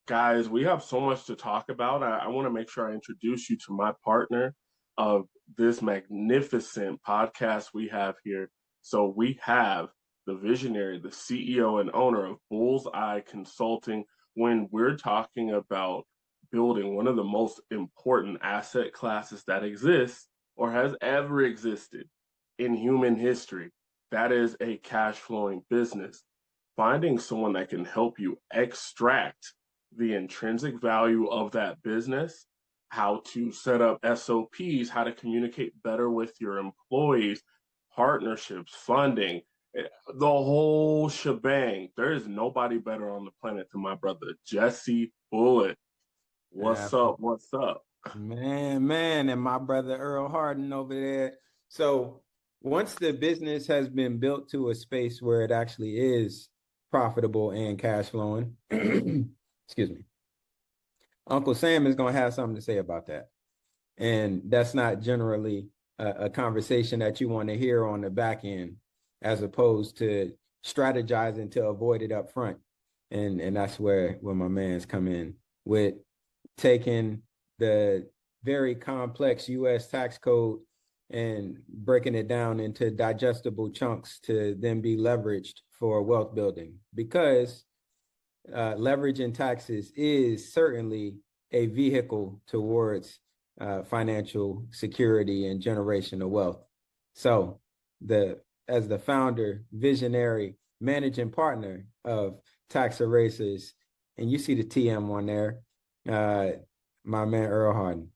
Guys, we have so much to talk about. I want to make sure I introduce you to my partner of this magnificent podcast we have here. So we have the visionary, the CEO and owner of Bullseye Consulting. When we're talking about building one of the most important asset classes that exists or has ever existed in human history, that is a cash flowing business. Finding someone that can help you extract the intrinsic value of that business, how to set up SOPs, how to communicate better with your employees, partnerships, funding, the whole shebang. There is nobody better on the planet than my brother, Jesse Bullitt. What's Absolutely. up? What's up? Man, and my brother Earl Harden over there. So once the business has been built to a space where it actually is profitable and cash flowing, excuse me, Uncle Sam is going to have something to say about that. And that's not generally a conversation that you want to hear on the back end, as opposed to strategizing to avoid it up front. And that's where my man's come in with taking the very complex U.S. tax code and breaking it down into digestible chunks to then be leveraged for wealth building, because leverage in taxes is certainly a vehicle towards financial security and generation of wealth. So as the founder, visionary, managing partner of Tax Erasers, and you see the TM on there, my man Earl Harden.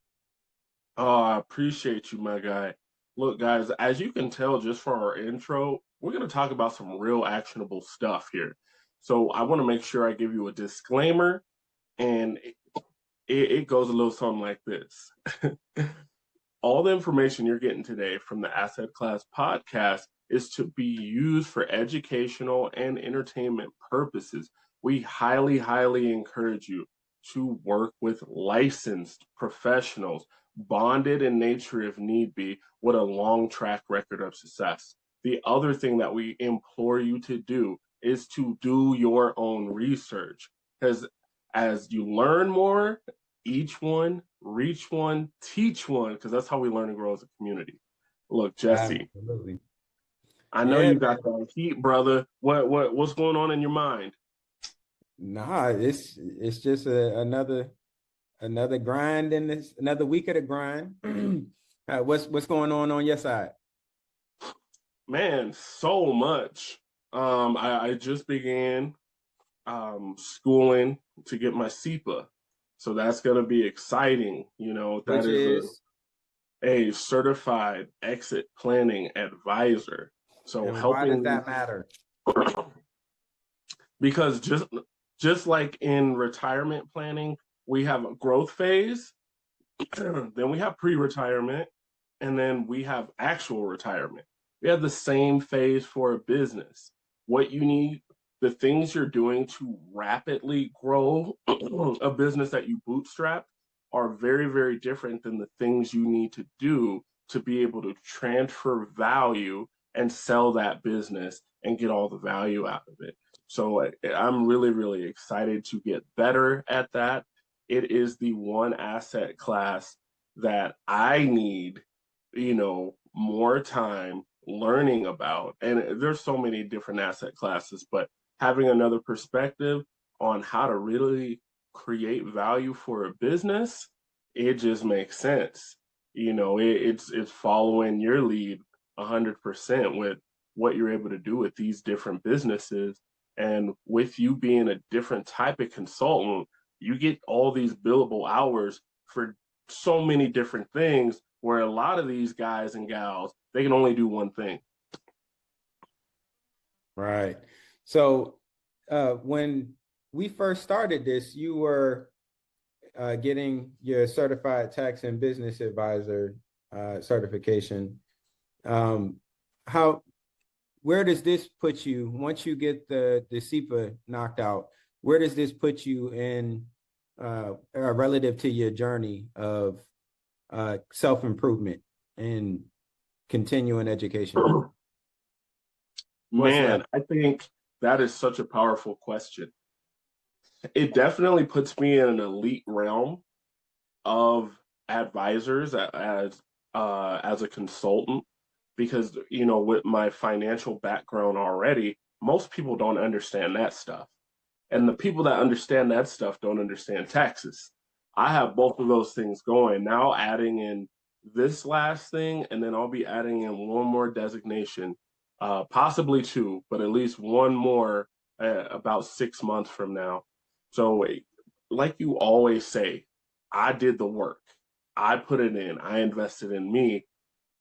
Oh, I appreciate you, my guy. Look, guys, as you can tell just from our intro, we're going to talk about some real actionable stuff here. So I want to make sure I give you a disclaimer, and it goes a little something like this. All the information you're getting today from the Asset Class podcast is to be used for educational and entertainment purposes. We highly, highly encourage you to work with licensed professionals, bonded in nature if need be, with a long track record of success. The other thing that we implore you to do is to do your own research, because as you learn more, each one, reach one, teach one, because that's how we learn and grow as a community. Look, Jesse, Absolutely. I know Yeah, you man. got that heat, brother. What's going on in your mind? Nah, it's just another grind in this, another week of the grind. What's going on your side? Man, so much. I just began schooling to get my SEPA. So that's gonna be exciting. You know, that Which is is, a certified exit planning advisor. So and why does helping that matter? because just like in retirement planning, we have a growth phase, then we have pre-retirement, and then we have actual retirement. We have the same phase for a business. What you need, the things you're doing to rapidly grow a business that you bootstrap are very, very different than the things you need to do to be able to transfer value and sell that business and get all the value out of it. So I'm really, really excited to get better at that. It is the one asset class that I need, more time learning about. And there's so many different asset classes, but having another perspective on how to really create value for a business, it just makes sense. It's following your lead 100% with what you're able to do with these different businesses. And with you being a different type of consultant, you get all these billable hours for so many different things, where a lot of these guys and gals, they can only do one thing. Right. So when we first started this, you were getting your certified tax and business advisor certification. How where does this put you once you get the SEPA knocked out? Where does this put you in relative to your journey of self-improvement and continuing education? What's Man, left? I think that is such a powerful question. it definitely puts me in an elite realm of advisors as a consultant because with my financial background already, most people don't understand that stuff. And the people that understand that stuff don't understand taxes. I have both of those things going. Now adding in this last thing, and then I'll be adding in one more designation, possibly two, but at least one more about 6 months from now. So, like you always say, I did the work. I put it in. I invested in me.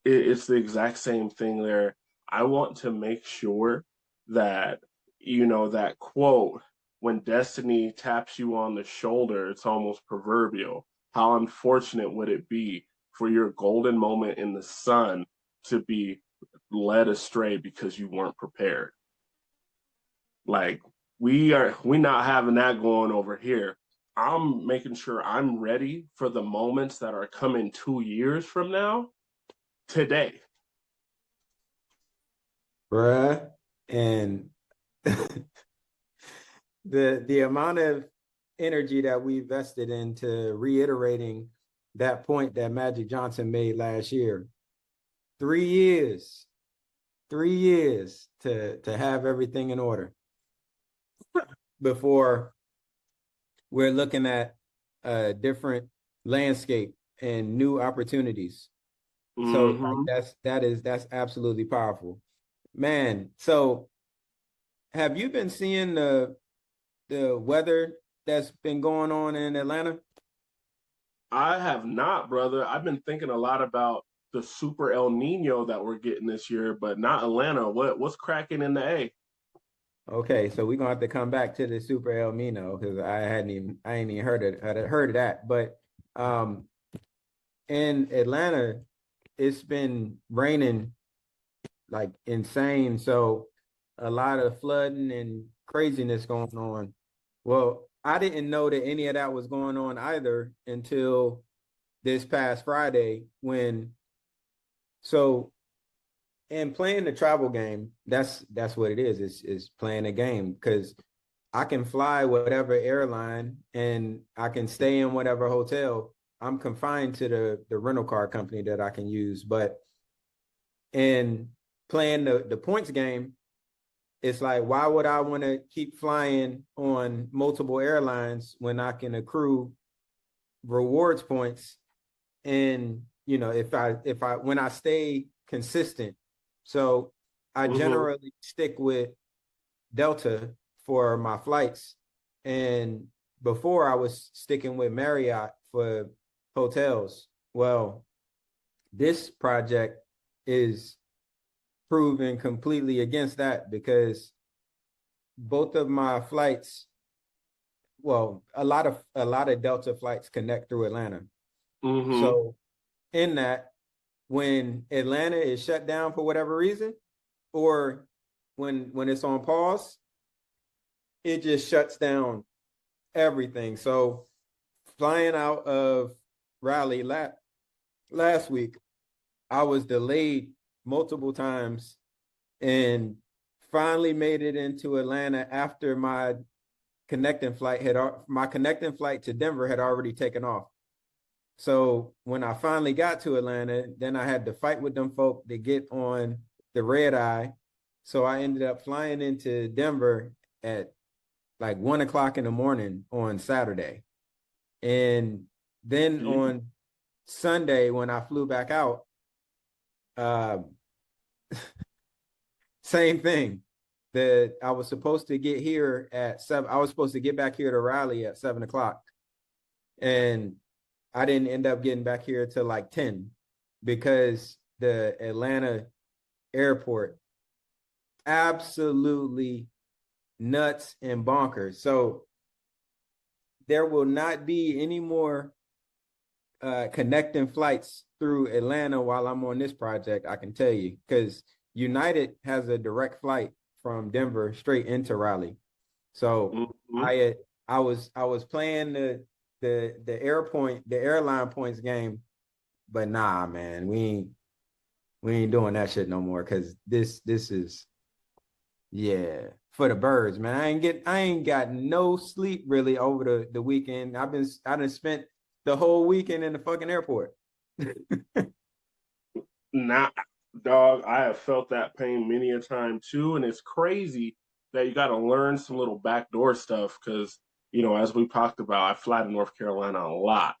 It's the exact same thing there. I want to make sure that, that quote, when destiny taps you on the shoulder, it's almost proverbial. How unfortunate would it be for your golden moment in the sun to be led astray because you weren't prepared? Like we not having that going over here. I'm making sure I'm ready for the moments that are coming 2 years from now today. Bruh. And the amount of energy that we invested into reiterating that point that Magic Johnson made last year. 3 years, 3 years to have everything in order before we're looking at a different landscape and new opportunities. So like Mm-hmm. that's absolutely powerful. Man, so have you been seeing the weather that's been going on in Atlanta? I have not, brother. I've been thinking a lot about the super El Nino that we're getting this year, but not Atlanta. What's cracking in the A? Okay, so we're gonna have to come back to the Super El Nino because I ain't even heard of that. But um in Atlanta, it's been raining like insane. So a lot of flooding and craziness going on. Well, I didn't know that any of that was going on either until this past Friday when so and playing the travel game, that's what it is. It's playing a game because I can fly whatever airline and I can stay in whatever hotel. I'm confined to the rental car company that I can use. But in playing the points game, it's like, why would I want to keep flying on multiple airlines when I can accrue rewards points? And if I when I stay consistent, so I Mm-hmm. generally stick with Delta for my flights. And before I was sticking with Marriott for hotels. Well, this project is proven completely against that because both of my flights, well, a lot of Delta flights connect through Atlanta. Mm-hmm. So in that, when Atlanta is shut down for whatever reason, or when it's on pause, it just shuts down everything. So flying out of Raleigh last week, I was delayed multiple times and finally made it into Atlanta after my connecting flight to Denver had already taken off. So when I finally got to Atlanta, then I had to fight with them folk to get on the red eye. So I ended up flying into Denver at like 1 o'clock in the morning on Saturday. And then on Sunday, when I flew back out, uh, same thing. That I was supposed to get here at 7. I was supposed to get back here to Raleigh at 7 o'clock. And I didn't end up getting back here till like 10 because the Atlanta airport absolutely nuts and bonkers. So there will not be any more connecting flights through Atlanta while I'm on this project, I can tell you, because United has a direct flight from Denver straight into Raleigh. So Mm-hmm. I was playing the airline points game, but nah, man, we ain't doing that shit no more because this is, yeah. for the birds, man. I ain't got no sleep really over the weekend. I done spent the whole weekend in the fucking airport. Nah, dog, I have felt that pain many a time too, and it's crazy that you got to learn some little backdoor stuff because, as we talked about, I fly to North Carolina a lot.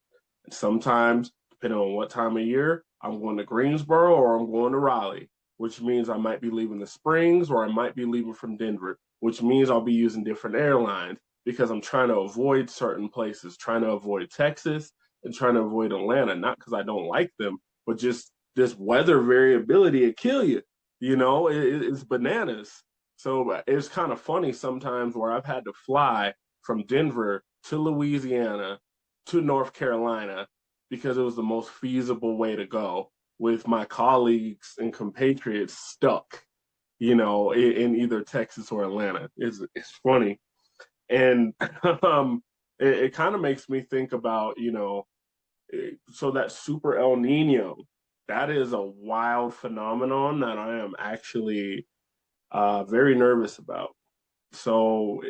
And sometimes, depending on what time of year, I'm going to Greensboro or I'm going to Raleigh, which means I might be leaving the Springs or I might be leaving from Denver, which means I'll be using different airlines because I'm trying to avoid certain places, trying to avoid Texas and trying to avoid Atlanta, not because I don't like them, but just this weather variability it kill you. It's bananas. So it's kind of funny sometimes where I've had to fly from Denver to Louisiana to North Carolina because it was the most feasible way to go with my colleagues and compatriots stuck, in either Texas or Atlanta. It's funny. And it kind of makes me think about, so that super El Nino, that is a wild phenomenon that I am actually very nervous about. So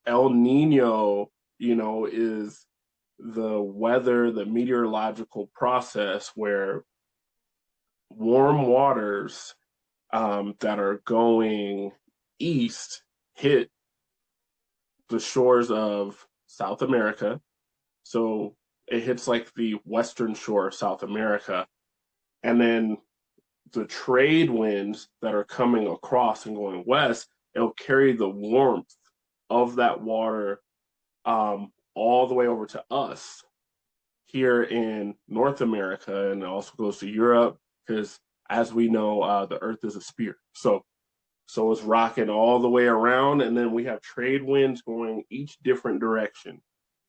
El Nino, is the weather, the meteorological process where warm waters that are going east hit the shores of South America. So it hits like the western shore of South America. And then the trade winds that are coming across and going west, it'll carry the warmth of that water all the way over to us here in North America, and it also goes to Europe because, as we know, the Earth is a sphere. So it's rocking all the way around, and then we have trade winds going each different direction.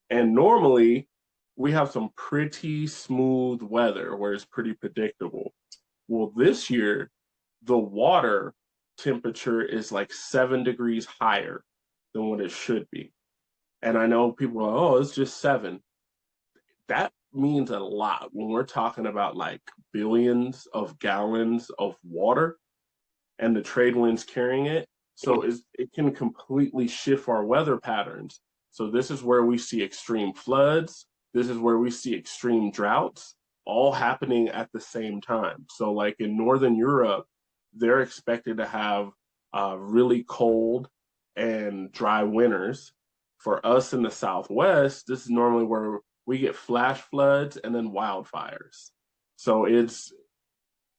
And normally, we have some pretty smooth weather where it's pretty predictable. Well, this year, the water temperature is like 7 degrees higher than what it should be. And I know people are, oh, it's just 7. That means a lot when we're talking about like billions of gallons of water and the trade winds carrying it. So it can completely shift our weather patterns. So this is where we see extreme floods. This is where we see extreme droughts all happening at the same time. So like in Northern Europe, they're expected to have really cold and dry winters. For us in the Southwest, this is normally where we get flash floods and then wildfires. So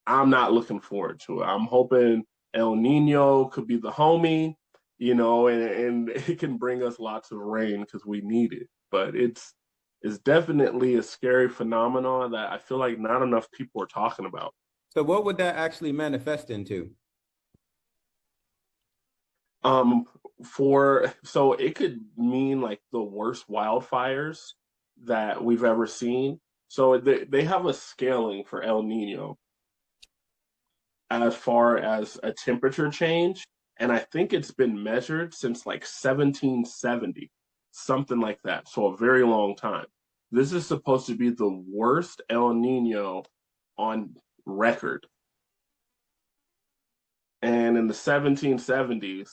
I'm not looking forward to it. I'm hoping El Nino could be the homie, and it can bring us lots of rain because we need it. But it's definitely a scary phenomenon that I feel like not enough people are talking about. So what would that actually manifest into? So it could mean like the worst wildfires that we've ever seen. So they have a scaling for El Nino as far as a temperature change. And I think it's been measured since like 1770, something like that. So a very long time. This is supposed to be the worst El Nino on record. And in the 1770s,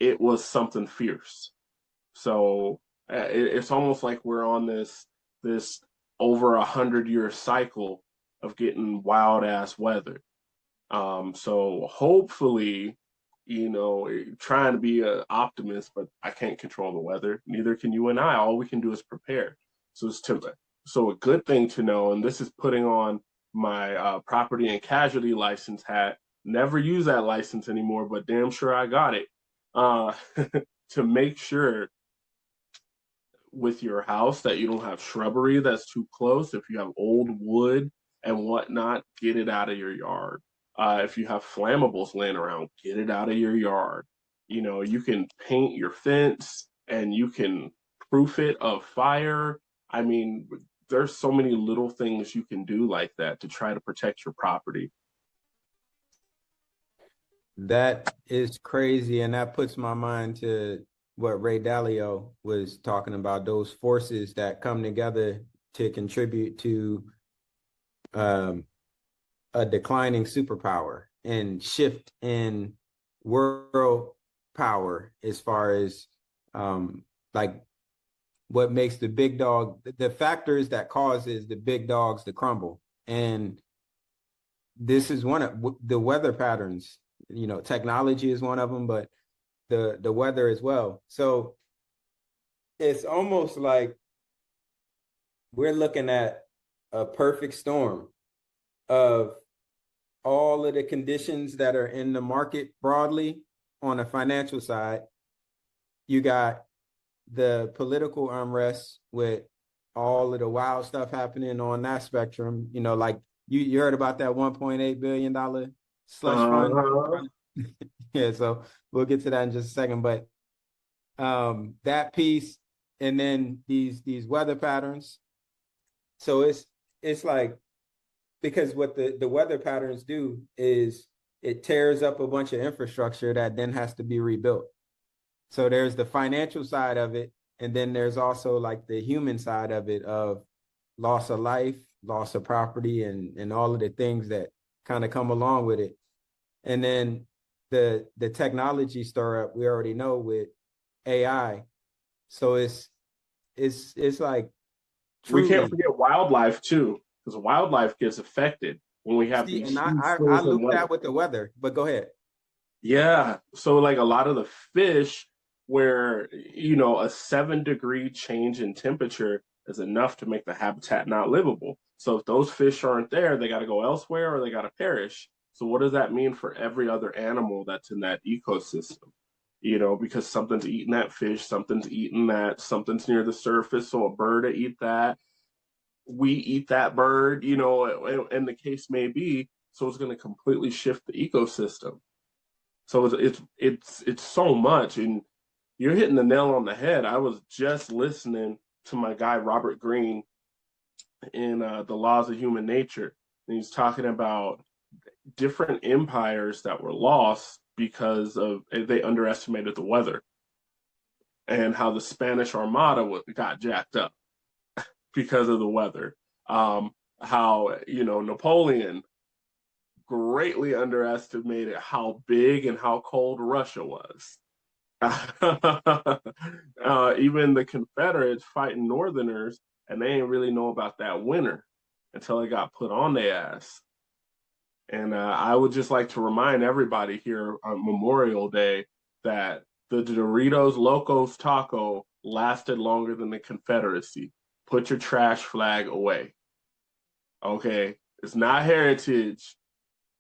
it was something fierce. So it's almost like we're on this over 100-year cycle of getting wild ass weather. So hopefully, trying to be an optimist, but I can't control the weather. Neither can you and I. All we can do is prepare. So a good thing to know, and this is putting on my property and casualty license hat. Never use that license anymore, but damn sure I got it. Uh, to make sure with your house that you don't have shrubbery that's too close. If you have old wood and whatnot, get it out of your yard. If you have flammables laying around, get it out of your yard. You can paint your fence and you can proof it of fire. I mean, there's so many little things you can do like that to try to protect your property. That is crazy. And that puts my mind to what Ray Dalio was talking about, those forces that come together to contribute to a declining superpower and shift in world power as far as like what makes the big dog, the factors that causes the big dogs to crumble. And this is one of the weather patterns. You know, technology is one of them, but the weather as well. So it's almost like we're looking at a perfect storm of all of the conditions that are in the market broadly. On the financial side, you got the political unrest with all of the wild stuff happening on that spectrum. You know, like you heard about that $1.8 billion slush fund. Yeah, so we'll get to that in just a second. But that piece, and then these weather patterns. So it's like, because what the weather patterns do is it tears up a bunch of infrastructure that then has to be rebuilt. So there's the financial side of it, and then there's also like the human side of it, of loss of life, loss of property, and all of the things that kind of come along with it. And then the technology stir up, we already know, with AI. So it's like truly. We can't forget wildlife too, because wildlife gets affected when we have these And huge I swings in looped weather. that with the weather, but go ahead. Yeah. So like a lot of the fish where, you know, a 7-degree change in temperature is enough to make the habitat not livable. So if those fish aren't there, they got to go elsewhere or they got to perish. So what does that mean for every other animal that's in that ecosystem? You know, because something's eating that fish, something's eating that, something's near the surface, so a bird to eat that, we eat that bird, you know, and the case may be. So it's going to completely shift the ecosystem. So it's so much, and you're hitting the nail on the head. I was just listening to my guy Robert Greene in The Laws of Human Nature, and he's talking about different empires that were lost because of they underestimated the weather, and how the Spanish Armada got jacked up because of the weather. How, you know, Napoleon greatly underestimated how big and how cold Russia was. Even the Confederates fighting Northerners, and they didn't really know about that winter until it got put on their ass. And I would just like to remind everybody here on Memorial Day that the Doritos Locos Taco lasted longer than the Confederacy. Put your trash flag away. Okay? It's not heritage.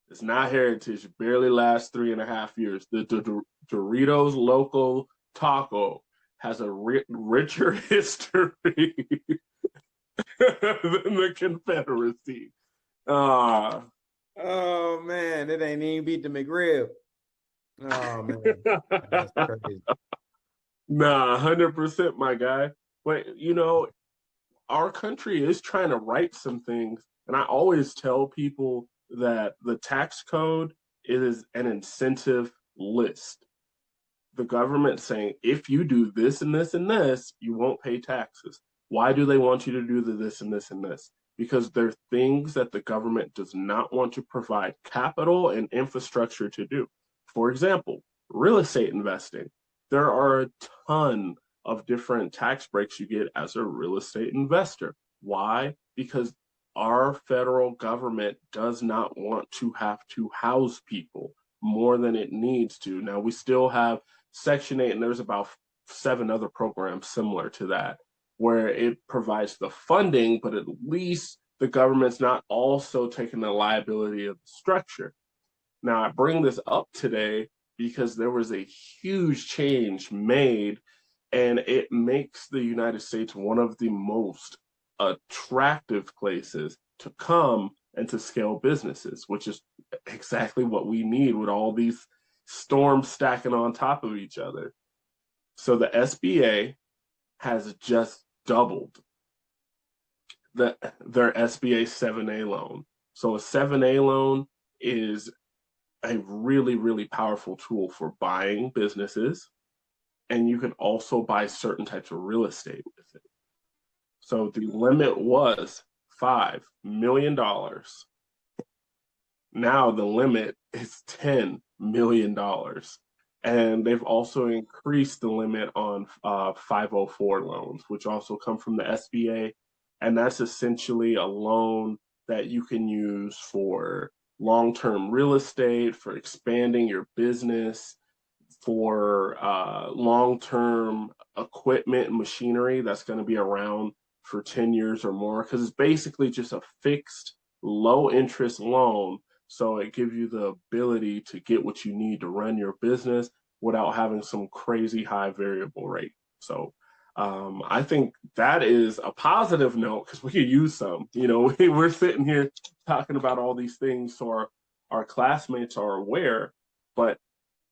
It's not heritage. It barely lasts 3.5 years. The Doritos Loco Taco has a richer history than the Confederacy. Oh man, it ain't even beat the McRib. Oh man, that's crazy. Nah, 100%, my guy. But you know, our country is trying to write some things, and I always tell people that the tax code is an incentive list. The government saying, if you do this and this and this, you won't pay taxes. Why do they want you to do this and this and this? Because there are things that the government does not want to provide capital and infrastructure to do. For example, real estate investing. There are a ton of different tax breaks you get as a real estate investor. Why? Because our federal government does not want to have to house people more than it needs to. Now, we still have Section 8, and there's about 7 other programs similar to that, where it provides the funding, but at least the government's not also taking the liability of the structure. Now, I bring this up today because there was a huge change made, and it makes the United States one of the most attractive places to come and to scale businesses, which is exactly what we need with all these storms stacking on top of each other. So the SBA has just doubled their SBA 7A loan. So a 7A loan is a really, really powerful tool for buying businesses. And you can also buy certain types of real estate with it. So the limit was $5 million. Now the limit is $10 million. And they've also increased the limit on 504 loans, which also come from the SBA. And that's essentially a loan that you can use for long-term real estate, for expanding your business, for long-term equipment and machinery that's going to be around for 10 years or more, because it's basically just a fixed low interest loan. So it gives you the ability to get what you need to run your business without having some crazy high variable rate. So I think that is a positive note because we could use some. You know, we're sitting here talking about all these things so our classmates are aware, but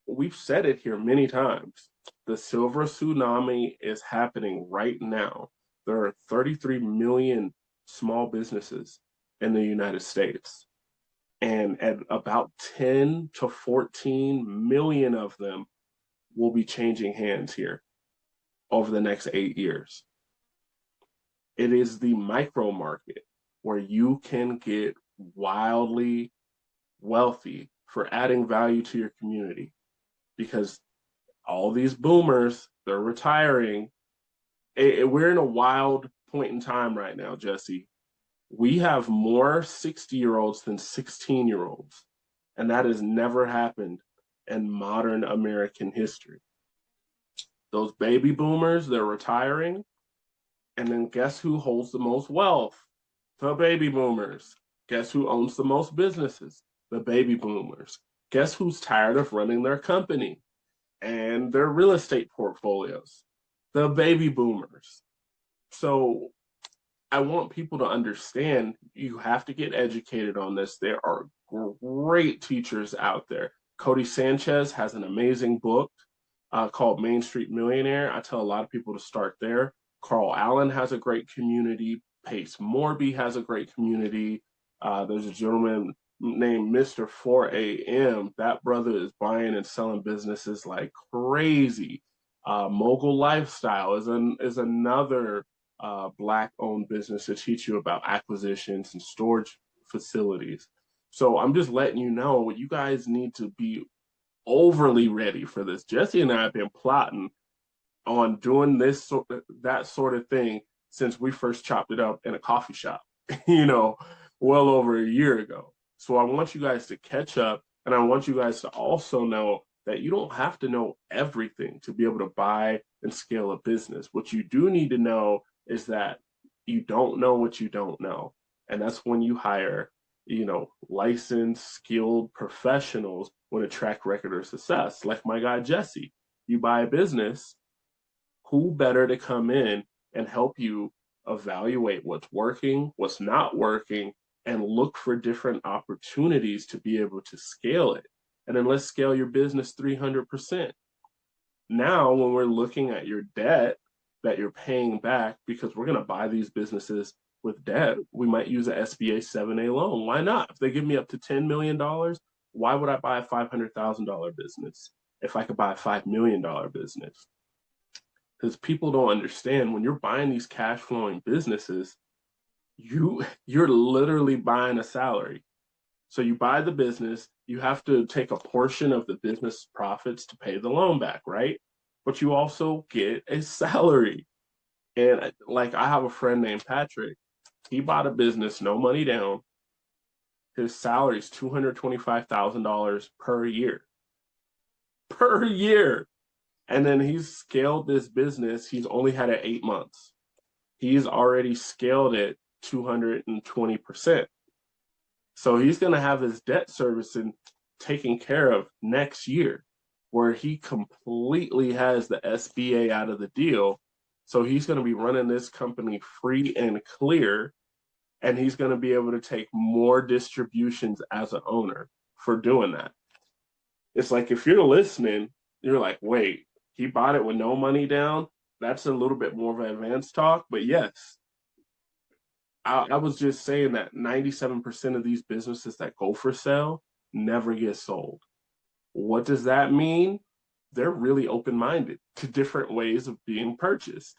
we've said it here many times. The silver tsunami is happening right now. There are 33 million small businesses in the United States, and at about 10 to 14 million of them will be changing hands here over the next 8 years. It is the micro market where you can get wildly wealthy for adding value to your community, because all these boomers, they're retiring. We're in a wild point in time right now, Jesse. We have more 60-year-olds than 16-year-olds, and that has never happened in modern American history. Those baby boomers, they're retiring, and then guess who holds the most wealth? The baby boomers. Guess who owns the most businesses? The baby boomers. Guess who's tired of running their company and their real estate portfolios? The baby boomers. So I want people to understand you have to get educated on this. There are great teachers out there. Cody Sanchez has an amazing book called Main Street Millionaire. I tell a lot of people to start there. Carl Allen has a great community. Pace Morby has a great community. There's a gentleman named Mr. 4AM. That brother is buying and selling businesses like crazy. Mogul Lifestyle is another Black-owned business to teach you about acquisitions and storage facilities. So I'm just letting you know, you guys need to be overly ready for this. Jesse and I have been plotting on doing that sort of thing since we first chopped it up in a coffee shop, you know, well over a year ago. So I want you guys to catch up, and I want you guys to also know that you don't have to know everything to be able to buy and scale a business. What you do need to know is that you don't know what you don't know. And that's when you hire, you know, licensed, skilled professionals with a track record of success. Like my guy, Jesse. You buy a business, who better to come in and help you evaluate what's working, what's not working, and look for different opportunities to be able to scale it. And then let's scale your business 300%. Now, when we're looking at your debt that you're paying back, because we're going to buy these businesses with debt, we might use an SBA 7A loan. Why not? If they give me up to $10 million, why would I buy a $500,000 business if I could buy a $5 million business? Because people don't understand, when you're buying these cash flowing businesses, you're literally buying a salary. So you buy the business, you have to take a portion of the business profits to pay the loan back, right? But you also get a salary. And like, I have a friend named Patrick. He bought a business, no money down. His salary is $225,000 per year. Per year. And then he's scaled this business. He's only had it 8 months. He's already scaled it 220%. So he's going to have his debt servicing taken care of next year, where he completely has the SBA out of the deal. So he's going to be running this company free and clear, and he's going to be able to take more distributions as an owner for doing that. It's like, if you're listening, you're like, wait, he bought it with no money down? That's a little bit more of an advanced talk, but yes. I was just saying that 97% of these businesses that go for sale never get sold. What does that mean? They're really open-minded to different ways of being purchased.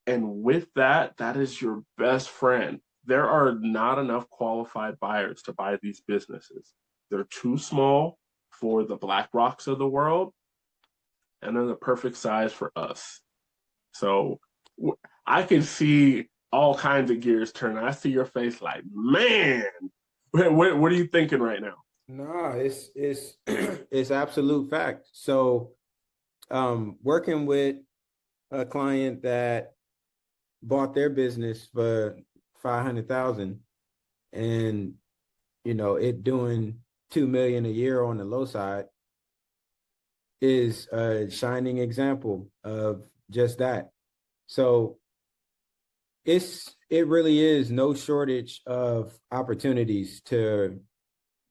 And with that, that is your best friend. There are not enough qualified buyers to buy these businesses. They're too small for the BlackRocks of the world. and they're the perfect size for us. So I can see all kinds of gears turning. I see your face like, man, what are you thinking right now? No, it's it's absolute fact. So working with a client that bought their business for 500,000 and it doing 2 million a year on the low side is a shining example of just that. So it really is no shortage of opportunities to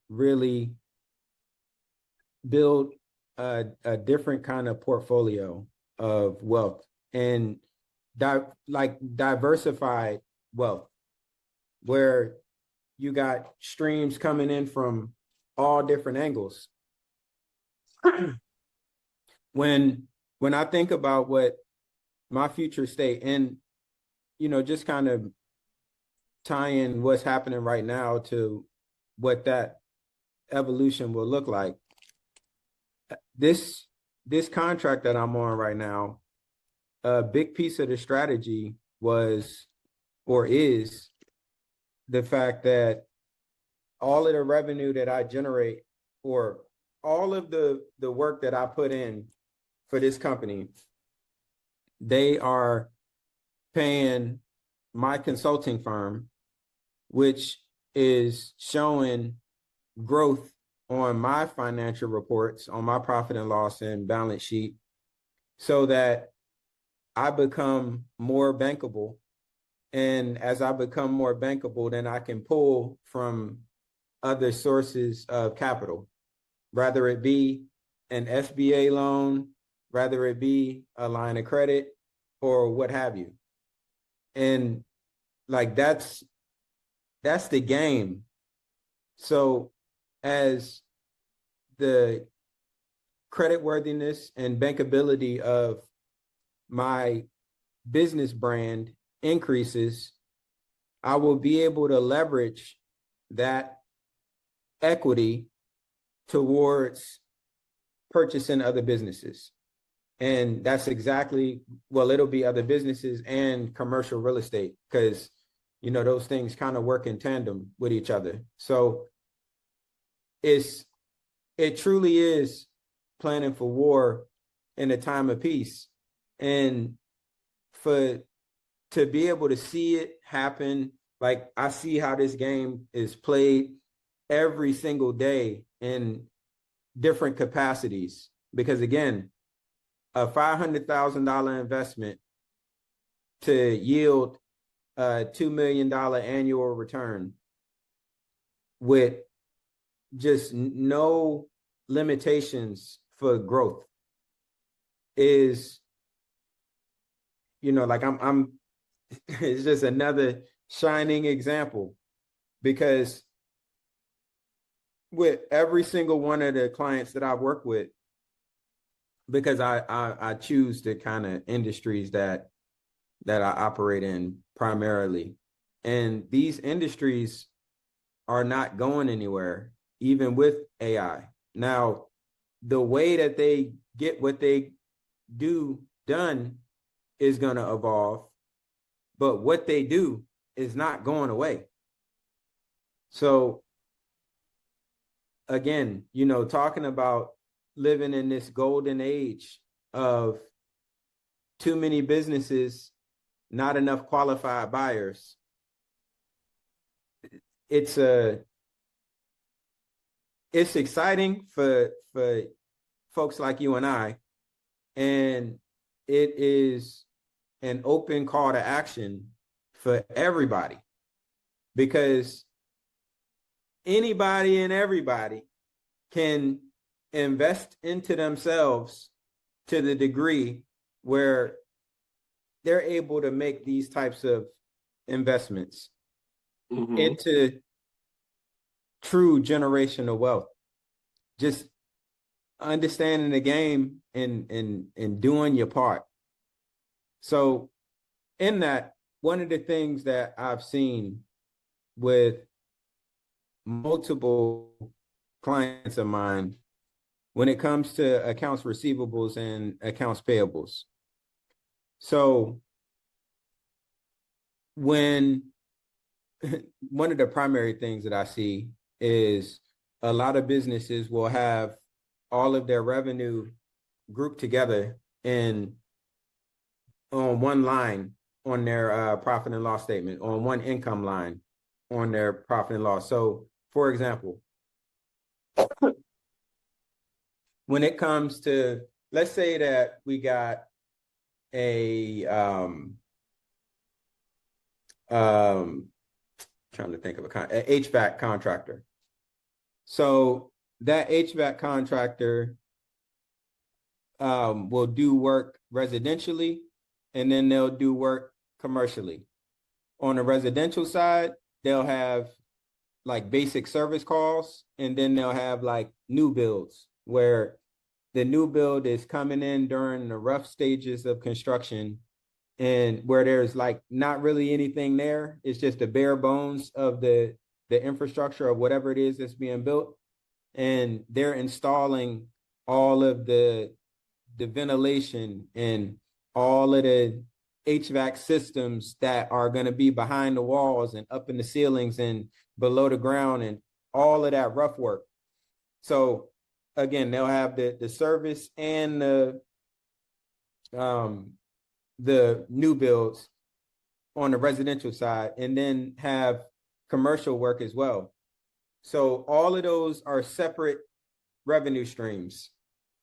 really build a different kind of portfolio of wealth and diversified wealth where you got streams coming in from all different angles. when I think about what my future state and just kind of tying what's happening right now to what that evolution will look like. This contract that I'm on right now, a big piece of the strategy was or is the fact that all of the revenue that I generate or all of the work that I put in for this company, they are paying my consulting firm, which is showing growth on my financial reports, on my profit and loss and balance sheet, so that I become more bankable. And as I become more bankable, then I can pull from other sources of capital, rather it be an SBA loan, rather it be a line of credit or what have you. And like that's the game. So as the creditworthiness and bankability of my business brand increases, I will be able to leverage that equity towards purchasing other businesses. And that's exactly, well, it'll be other businesses and commercial real estate because, those things kind of work in tandem with each other. So it truly is planning for war in a time of peace. And to be able to see it happen, like I see how this game is played every single day in different capacities. Because again, a $500,000 investment to yield a $2 million annual return with just no limitations for growth is, like I'm it's just another shining example because with every single one of the clients that I work with, because I choose the kind of industries that I operate in primarily. And these industries are not going anywhere, even with AI. Now, the way that they get what they do done is going to evolve, but what they do is not going away. So again, talking about living in this golden age of too many businesses, not enough qualified buyers. It's exciting for folks like you and I, and it is an open call to action for everybody because anybody and everybody can invest into themselves to the degree where they're able to make these types of investments into true generational wealth. Just understanding the game and doing your part. So in that, one of the things that I've seen with multiple clients of mine when it comes to accounts receivables and accounts payables. So when one of the primary things that I see is a lot of businesses will have all of their revenue grouped together in on one line on their profit and loss statement, on one income line on their profit and loss. So, for example, when it comes to, let's say that we got a trying to think of a HVAC contractor. So that HVAC contractor will do work residentially, and then they'll do work commercially. On the residential side, they'll have like basic service calls, and then they'll have like new builds where the new build is coming in during the rough stages of construction, and where there's like not really anything there. It's just the bare bones of the infrastructure of whatever it is that's being built. And they're installing all of the ventilation and all of the HVAC systems that are going to be behind the walls and up in the ceilings and below the ground and all of that rough work. So again, they'll have the service and the new builds on the residential side, and then have commercial work as well. So all of those are separate revenue streams.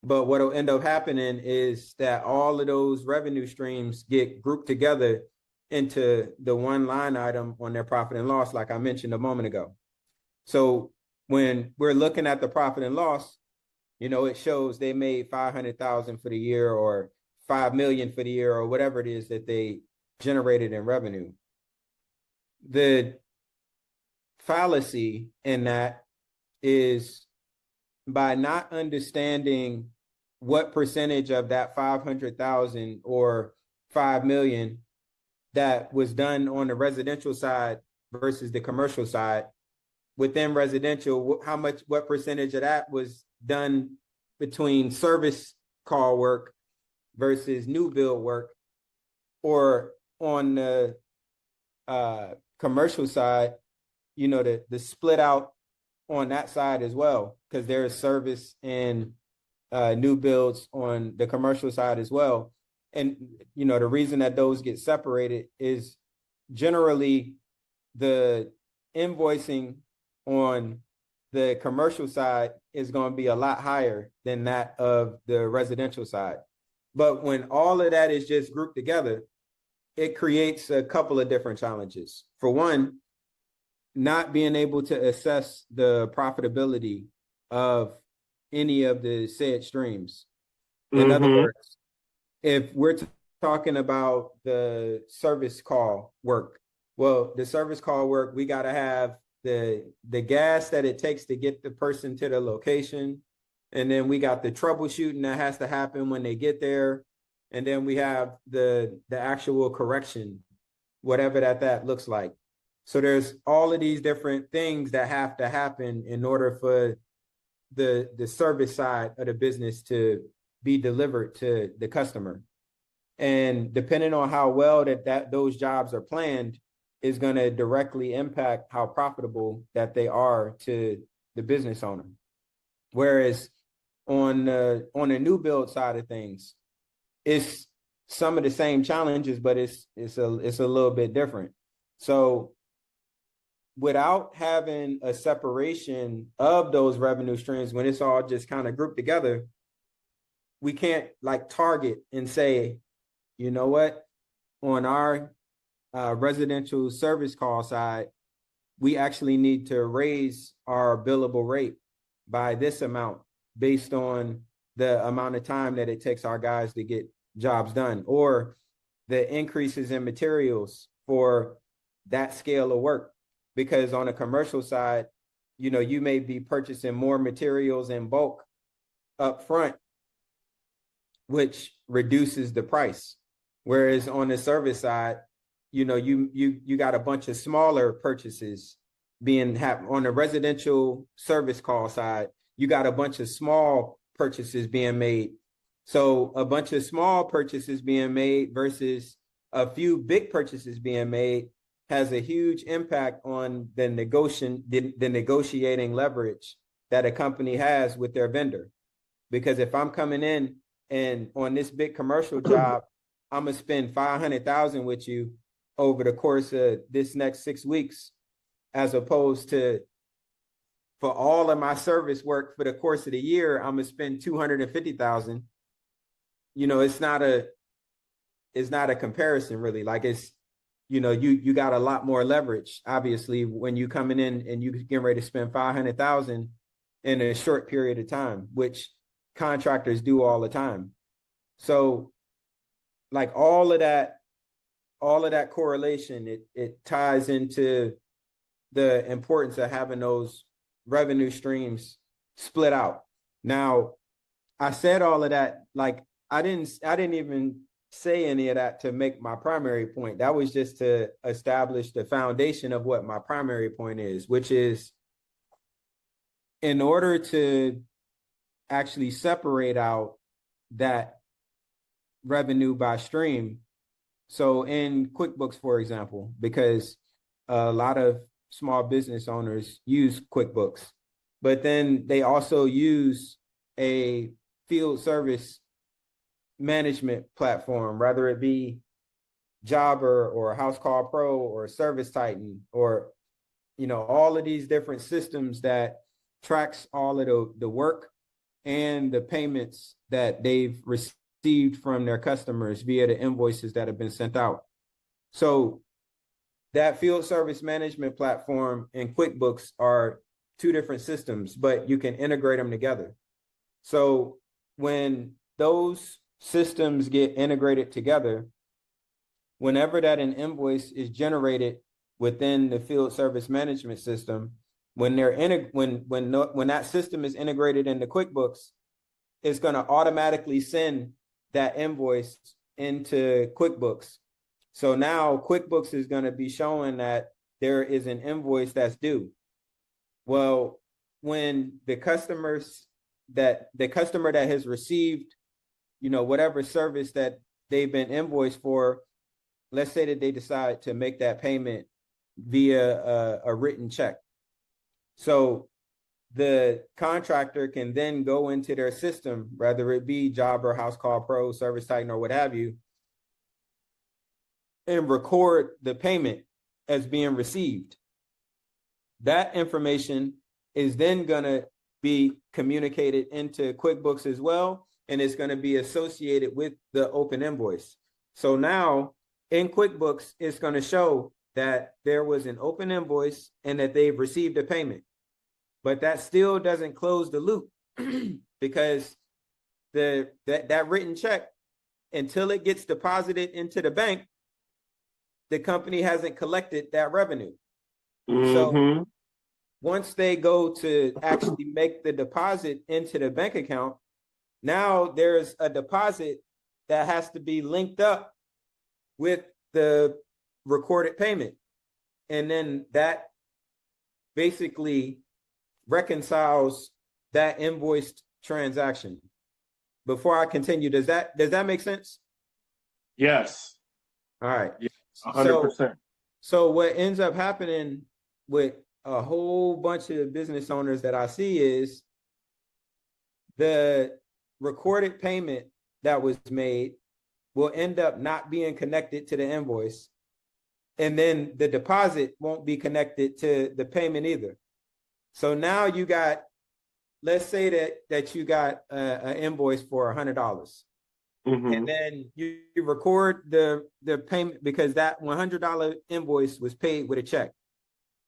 But what will end up happening is that all of those revenue streams get grouped together into the one line item on their profit and loss, like I mentioned a moment ago. So when we're looking at the profit and loss, you know, it shows they made 500,000 for the year or 5 million for the year or whatever it is that they generated in revenue. The fallacy in that is by not understanding what percentage of that 500,000 or 5 million that was done on the residential side versus the commercial side. Within residential, what percentage of that was done between service call work versus new build work, or on the commercial side, you know, the split out on that side as well, because there's service and new builds on the commercial side as well. And, you know, the reason that those get separated is generally the invoicing on the commercial side is going to be a lot higher than that of the residential side. But when all of that is just grouped together, it creates a couple of different challenges. For one, not being able to assess the profitability of any of the said streams. In other words, if we're talking about the service call work, well, the service call work, we got to have the gas that it takes to get the person to the location. And then we got the troubleshooting that has to happen when they get there. And then we have the actual correction, whatever that looks like. So there's all of these different things that have to happen in order for the service side of the business to be delivered to the customer. And depending on how well that those jobs are planned is going to directly impact how profitable that they are to the business owner. Whereas on the new build side of things, it's some of the same challenges, but it's a little bit different. So without having a separation of those revenue streams, when it's all just kind of grouped together, we can't like target and say, you know what, on our residential service call side, we actually need to raise our billable rate by this amount based on the amount of time that it takes our guys to get jobs done, or the increases in materials for that scale of work. Because on a commercial side, you know, you may be purchasing more materials in bulk up front, which reduces the price. Whereas on the service side, you know, you got a bunch of smaller purchases being happened on the residential service call side. You got a bunch of small purchases being made. So a bunch of small purchases being made versus a few big purchases being made has a huge impact on the negotiating leverage that a company has with their vendor. Because if I'm coming in and on this big commercial job, I'm gonna spend 500,000 with you over the course of this next 6 weeks, as opposed to for all of my service work for the course of the year, I'm gonna spend 250,000. You know, it's not a comparison really. Like it's, you got a lot more leverage, obviously, when you coming in and you getting ready to spend 500,000 in a short period of time, which contractors do all the time. So like all of that correlation, it ties into the importance of having those revenue streams split out. Now, I said all of that, like I didn't even say any of that to make my primary point. That was just to establish the foundation of what my primary point is, which is in order to actually separate out that revenue by stream. So in QuickBooks, for example, because a lot of small business owners use QuickBooks, but then they also use a field service management platform, whether it be Jobber or Housecall Pro or ServiceTitan or, all of these different systems that tracks all of the work and the payments that they've received from their customers via the invoices that have been sent out. So that field service management platform and QuickBooks are two different systems, but you can integrate them together. So when those systems get integrated together, whenever that an invoice is generated within the field service management system, when that system is integrated into QuickBooks, it's going to automatically send that invoice into QuickBooks. So now QuickBooks is going to be showing that there is an invoice that's due. Well, when the customer that has received, whatever service that they've been invoiced for, let's say that they decide to make that payment via a written check. So the contractor can then go into their system, whether it be Jobber, Housecall Pro, ServiceTitan, or what have you, and record the payment as being received. That information is then going to be communicated into QuickBooks as well, and it's going to be associated with the open invoice. So now in QuickBooks, it's going to show that there was an open invoice and that they've received a payment. But that still doesn't close the loop because that written check, until it gets deposited into the bank, the company hasn't collected that revenue. Mm-hmm. So once they go to actually make the deposit into the bank account, now there's a deposit that has to be linked up with the recorded payment. And then that basically reconciles that invoiced transaction. Before I continue, does that make sense? Yes. All right. Yes, 100%. So what ends up happening with a whole bunch of business owners that I see is the recorded payment that was made will end up not being connected to the invoice. And then the deposit won't be connected to the payment either. So now you got, let's say that you got an invoice for $100. Mm-hmm. And then you record the payment because that $100 invoice was paid with a check.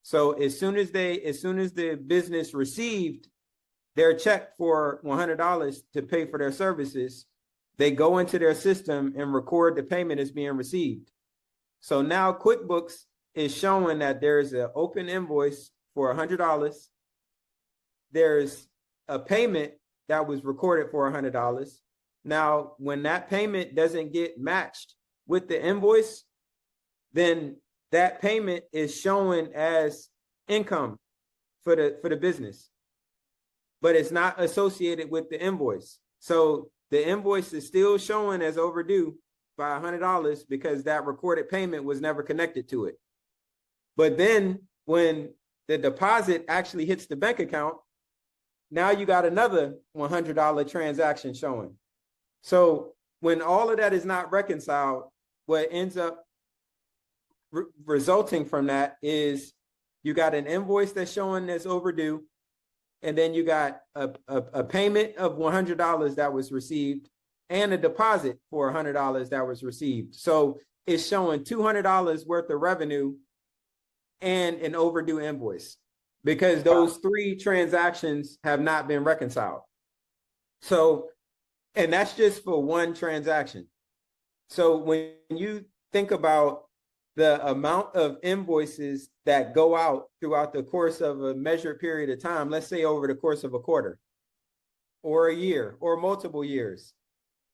So as soon as the business received their check for $100 to pay for their services, they go into their system and record the payment as being received. So now QuickBooks is showing that there's an open invoice for $100. There's a payment that was recorded for $100. Now, when that payment doesn't get matched with the invoice, then that payment is showing as income for the business. but it's not associated with the invoice. So the invoice is still showing as overdue by $100 because that recorded payment was never connected to it. But then when the deposit actually hits the bank account, now you got another $100 transaction showing. So when all of that is not reconciled, what ends up resulting from that is you got an invoice that's showing that's overdue, and then you got a payment of $100 that was received and a deposit for $100 that was received. So it's showing $200 worth of revenue and an overdue invoice because those three transactions have not been reconciled. So, and that's just for one transaction. So when you think about the amount of invoices that go out throughout the course of a measured period of time, let's say over the course of a quarter or a year or multiple years,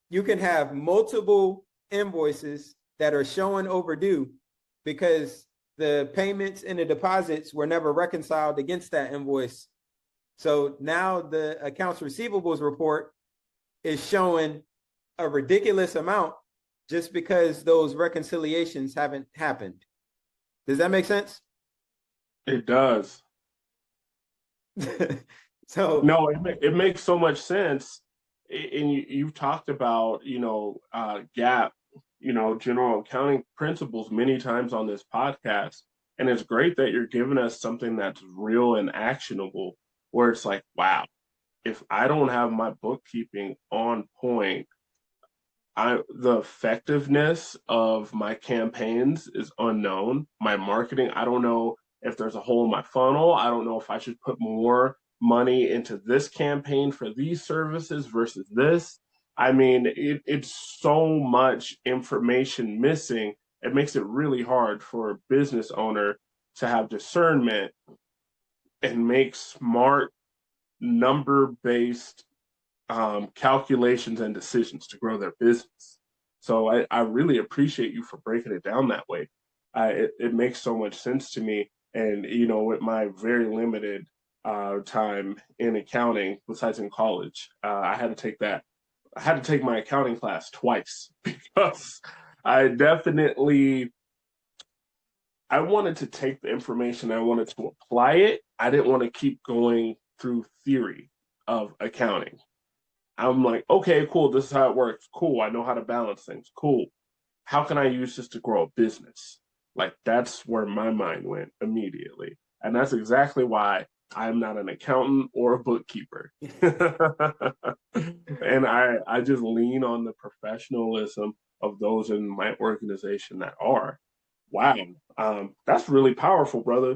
you can have multiple invoices that are showing overdue because the payments and the deposits were never reconciled against that invoice. So now the accounts receivables report is showing a ridiculous amount just because those reconciliations haven't happened. Does that make sense? It does. So no, it makes so much sense. And you've talked about, GAAP, general accounting principles many times on this podcast. And it's great that you're giving us something that's real and actionable, where it's like, wow, if I don't have my bookkeeping on point, the effectiveness of my campaigns is unknown. My marketing, I don't know if there's a hole in my funnel. I don't know if I should put more money into this campaign for these services versus this. I mean, it's so much information missing. It makes it really hard for a business owner to have discernment and make smart number-based calculations and decisions to grow their business. So I really appreciate you for breaking it down that way. It makes so much sense to me. And, with my very limited time in accounting, besides in college, I had to take my accounting class twice because I definitely, I wanted to take the information, I wanted to apply it. I didn't want to keep going through theory of accounting. I'm like, okay, cool. This is how it works. Cool. I know how to balance things. Cool. How can I use this to grow a business? Like, that's where my mind went immediately. And that's exactly why I'm not an accountant or a bookkeeper. And I just lean on the professionalism of those in my organization that are. Wow. That's really powerful, brother.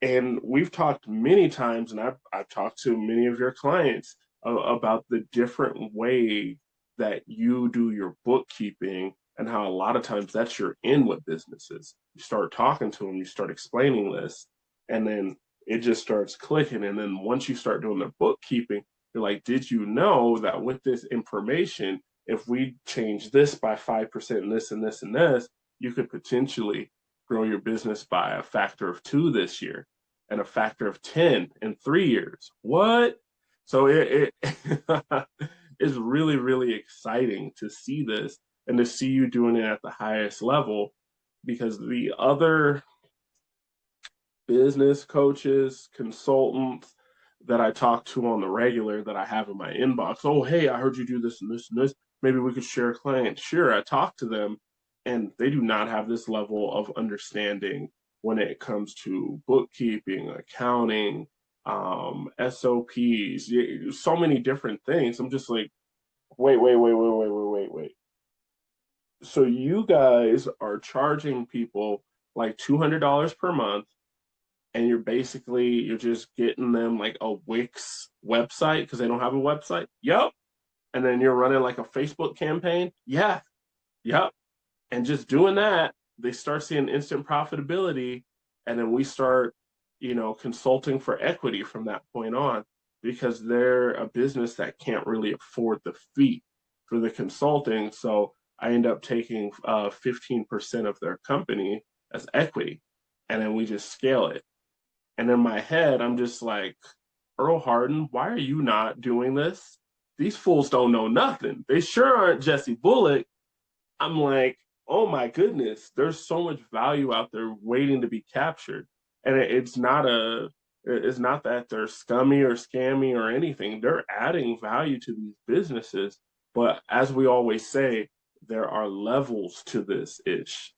And we've talked many times, and I've talked to many of your clients about the different way that you do your bookkeeping and how a lot of times that's your in with businesses. You start talking to them, you start explaining this, and then it just starts clicking. And then once you start doing the bookkeeping, you're like, did you know that with this information, if we change this by 5% and this and this and this, you could potentially grow your business by a factor of 2 this year and a factor of 10 in 3 years. What? So it is really, really exciting to see this and to see you doing it at the highest level, because the other business coaches, consultants that I talk to on the regular that I have in my inbox, oh, hey, I heard you do this and this and this. Maybe we could share clients. Sure, I talk to them, and they do not have this level of understanding when it comes to bookkeeping, accounting, SOPs, so many different things. I'm just like, wait. So you guys are charging people like $200 per month, and you're just getting them like a Wix website because they don't have a website. Yep. And then you're running like a Facebook campaign. Yeah. Yep. And just doing that, they start seeing instant profitability. And then we start, consulting for equity from that point on, because they're a business that can't really afford the fee for the consulting. So I end up taking 15% of their company as equity. And then we just scale it. And in my head, I'm just like, Earl Harden, why are you not doing this? These fools don't know nothing. They sure aren't Jesse Bullock. I'm like, oh my goodness, there's so much value out there waiting to be captured. And it's not that they're scummy or scammy or anything. They're adding value to these businesses. But as we always say, there are levels to this ish.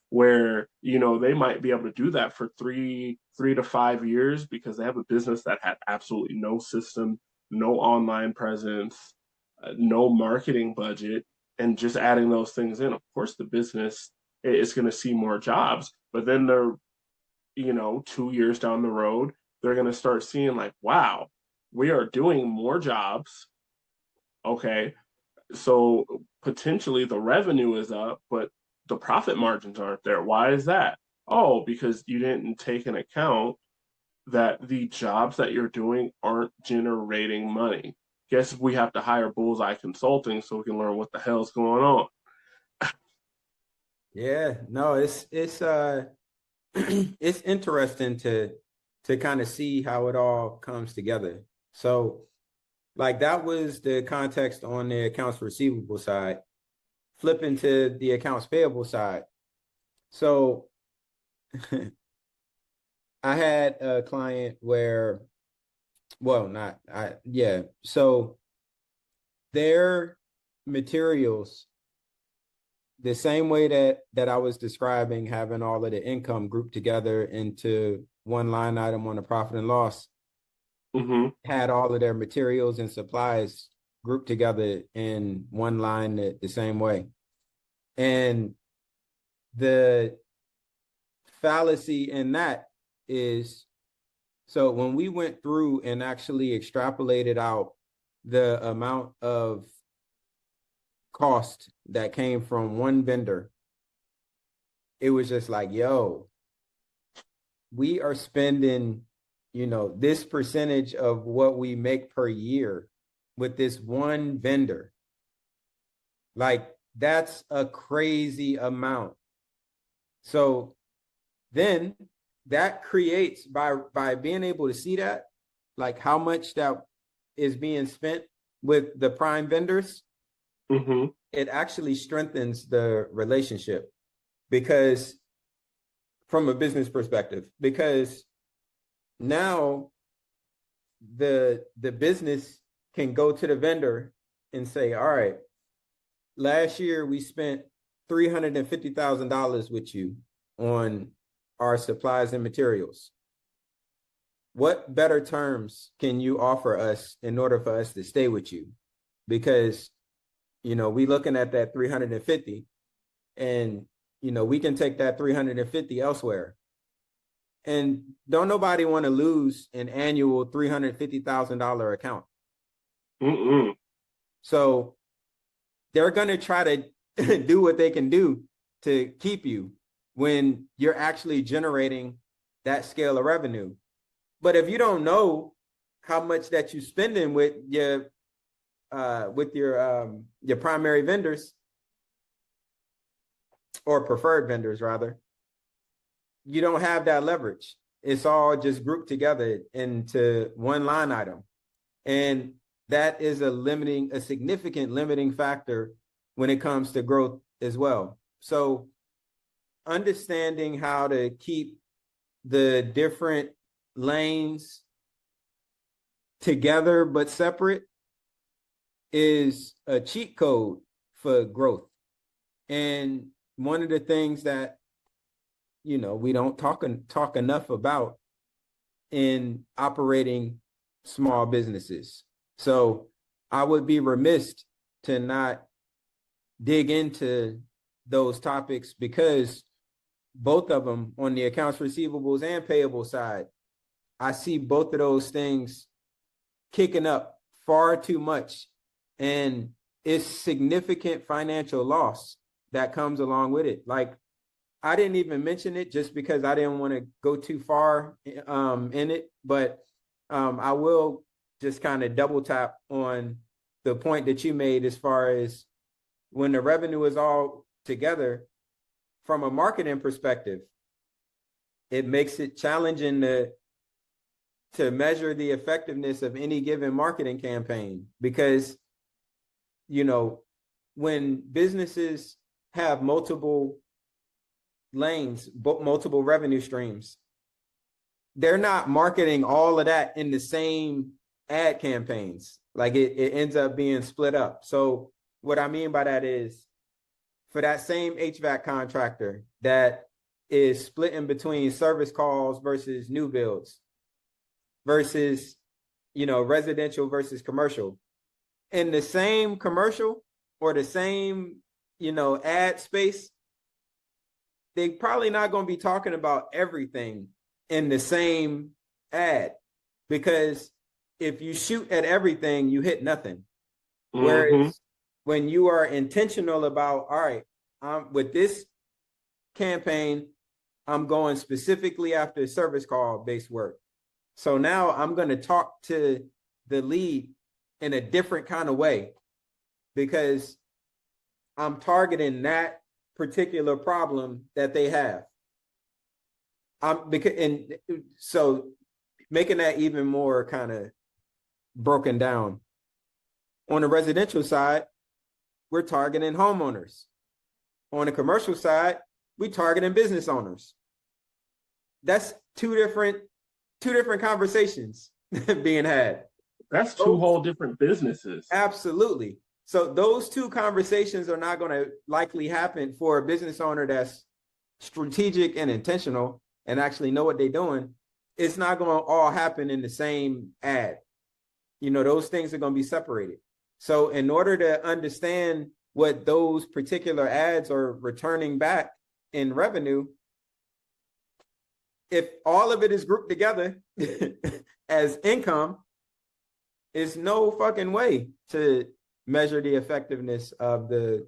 Where they might be able to do that for 3 to 5 years because they have a business that had absolutely no system, no online presence, no marketing budget, and just adding those things in. Of course, the business is going to see more jobs, but then they're 2 years down the road, they're going to start seeing like, wow, we are doing more jobs. Okay, so potentially the revenue is up, but the profit margins aren't there. Why is that? Oh, because you didn't take into account that the jobs that you're doing aren't generating money. Guess we have to hire Bullseye Consulting so we can learn what the hell's going on. Yeah, no, it's it's interesting to kind of see how it all comes together. So like that was the context on the accounts receivable side. Flipping to the accounts payable side. So I had a client where, well, not I, yeah. So their materials, the same way that I was describing, having all of the income grouped together into one line item on the profit and loss, had all of their materials and supplies grouped together in one line the same way. And the fallacy in that is, so when we went through and actually extrapolated out the amount of cost that came from one vendor, it was just like, yo, we are spending, this percentage of what we make per year with this one vendor. Like, that's a crazy amount. So then that creates, by being able to see that, like how much that is being spent with the prime vendors, it actually strengthens the relationship, because from a business perspective, because now the business can go to the vendor and say, all right, last year we spent $350,000 with you on our supplies and materials. What better terms can you offer us in order for us to stay with you? Because, we looking at that 350 and, we can take that 350 elsewhere. And don't nobody want to lose an annual $350,000 account. So they're going to try to do what they can do to keep you when you're actually generating that scale of revenue. But if you don't know how much that you're spending with your primary vendors, or preferred vendors rather, you don't have that leverage. It's all just grouped together into one line item. And that is a significant limiting factor when it comes to growth as well. So understanding how to keep the different lanes together but separate is a cheat code for growth. And one of the things that we don't talk enough about in operating small businesses. So I would be remiss to not dig into those topics, because both of them, on the accounts receivables and payable side, I see both of those things kicking up far too much, and it's significant financial loss that comes along with it. Like, I didn't even mention it just because I didn't want to go too far in it, but I will just kind of double tap on the point that you made as far as when the revenue is all together from a marketing perspective, it makes it challenging to measure the effectiveness of any given marketing campaign, because, you know, when businesses have multiple lanes, multiple revenue streams, they're not marketing all of that in the same ad campaigns. Like it ends up being split up. So what I mean by that is, for that same HVAC contractor that is splitting between service calls versus new builds versus, you know, residential versus commercial, in the same commercial or the same, you know, ad space, they probably not going to be talking about everything in the same ad, because if you shoot at everything, you hit nothing. Mm-hmm. Whereas when you are intentional about, all right, with this campaign, I'm going specifically after service call based work. So now I'm going to talk to the lead in a different kind of way, because I'm targeting that particular problem that they have. And so making that even more kind of broken down. On the residential side, we're targeting homeowners. On the commercial side, we're targeting business owners. That's two different conversations being had. That's two whole different businesses. Absolutely. So those two conversations are not going to likely happen for a business owner that's strategic and intentional and actually know what they're doing. It's not going to all happen in the same ad. You know, those things are going to be separated. So in order to understand what those particular ads are returning back in revenue, if all of it is grouped together as income, is no fucking way to measure the effectiveness of the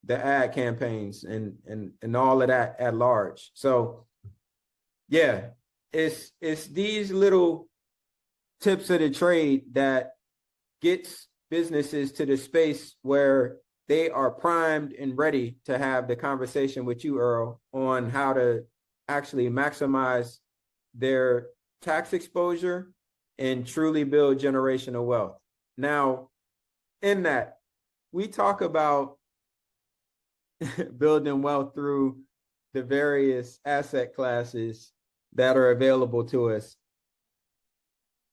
ad campaigns and all of that at large. So yeah, it's these little tips of the trade that gets businesses to the space where they are primed and ready to have the conversation with you, Earl, on how to actually maximize their tax exposure and truly build generational wealth. Now, in that, we talk about building wealth through the various asset classes that are available to us.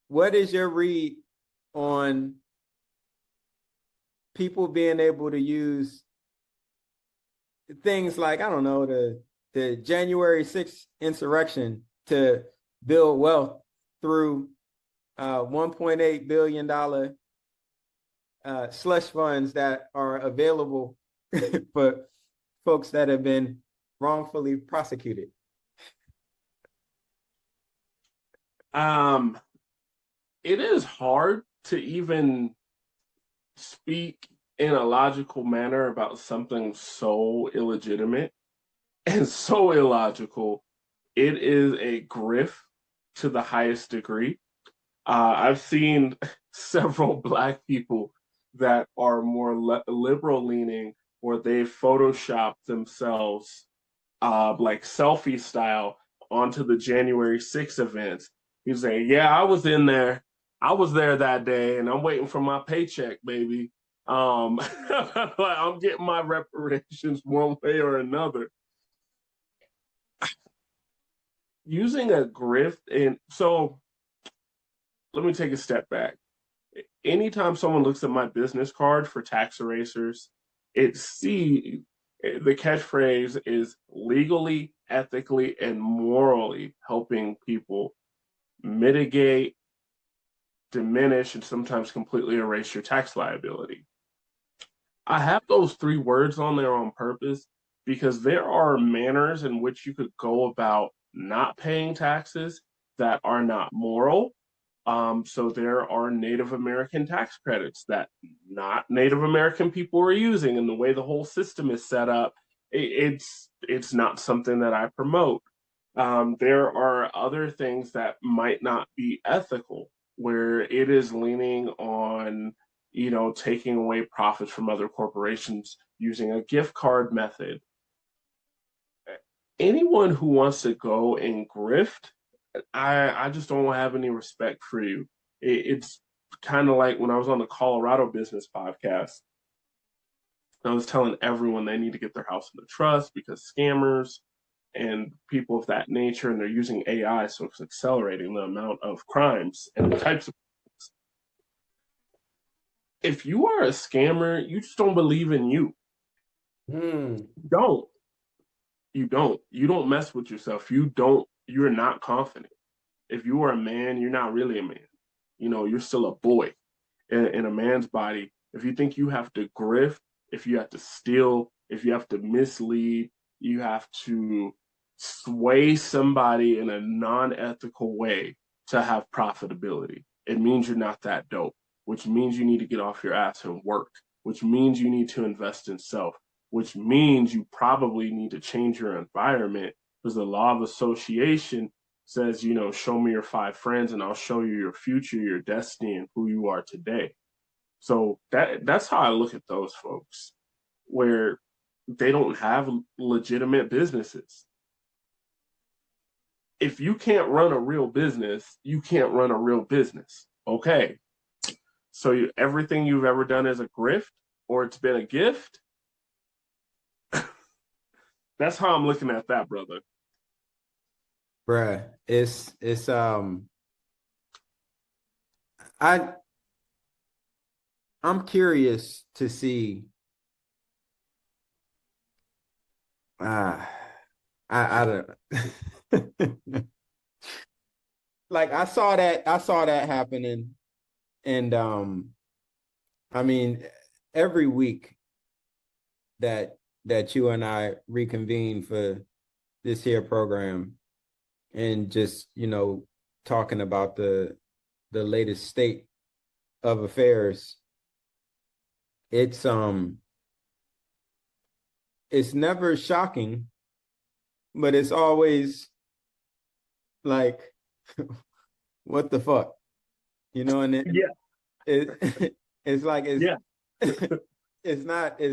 What is your read on people being able to use things like, I don't know, the January 6th insurrection to build wealth through $1.8 billion slush funds that are available for folks that have been wrongfully prosecuted? It is hard to even speak in a logical manner about something so illegitimate and so illogical. It is a grift to the highest degree. I've seen several Black people that are more liberal leaning, where they Photoshop themselves like selfie style onto the January 6th events. He's saying, yeah, I was in there. I was there that day and I'm waiting for my paycheck, baby. I'm getting my reparations one way or another. Using a grift, and so let me take a step back. Anytime someone looks at my business card for tax erasers, the catchphrase is legally, ethically, and morally helping people mitigate, diminish, and sometimes completely erase your tax liability. I have those three words on there on purpose because there are manners in which you could go about not paying taxes that are not moral. So there are Native American tax credits that not Native American people are using, and the way the whole system is set up, it's not something that I promote. There are other things that might not be ethical, where it is leaning on, taking away profits from other corporations using a gift card method. Anyone who wants to go and grift I just don't have any respect for you. It's kind of like when I was on the Colorado Business Podcast. I was telling everyone they need to get their house in the trust because scammers and people of that nature, and they're using AI, so it's accelerating the amount of crimes and the types of. If you are a scammer, you just don't believe in you. Hmm. Don't. You don't. You don't mess with yourself. You don't. You're not confident. If you are a man, you're not really a man. You're still a boy in a man's body. If you think you have to grift, if you have to steal, if you have to mislead, you have to sway somebody in a non-ethical way to have profitability, it means you're not that dope, which means you need to get off your ass and work, which means you need to invest in self, which means you probably need to change your environment, because the law of association says, show me your 5 friends and I'll show you your future, your destiny, and who you are today. So that's how I look at those folks, where they don't have legitimate businesses. If you can't run a real business, you can't run a real business. Okay. So everything you've ever done is a grift, or it's been a gift. That's how I'm looking at that, brother. Bruh, I I'm curious to see I don't like I saw that happening, and I mean every week that you and I reconvene for this here program, and just talking about the latest state of affairs, it's it's never shocking, but it's always like, what the fuck, and Yeah. it's like Yeah. it's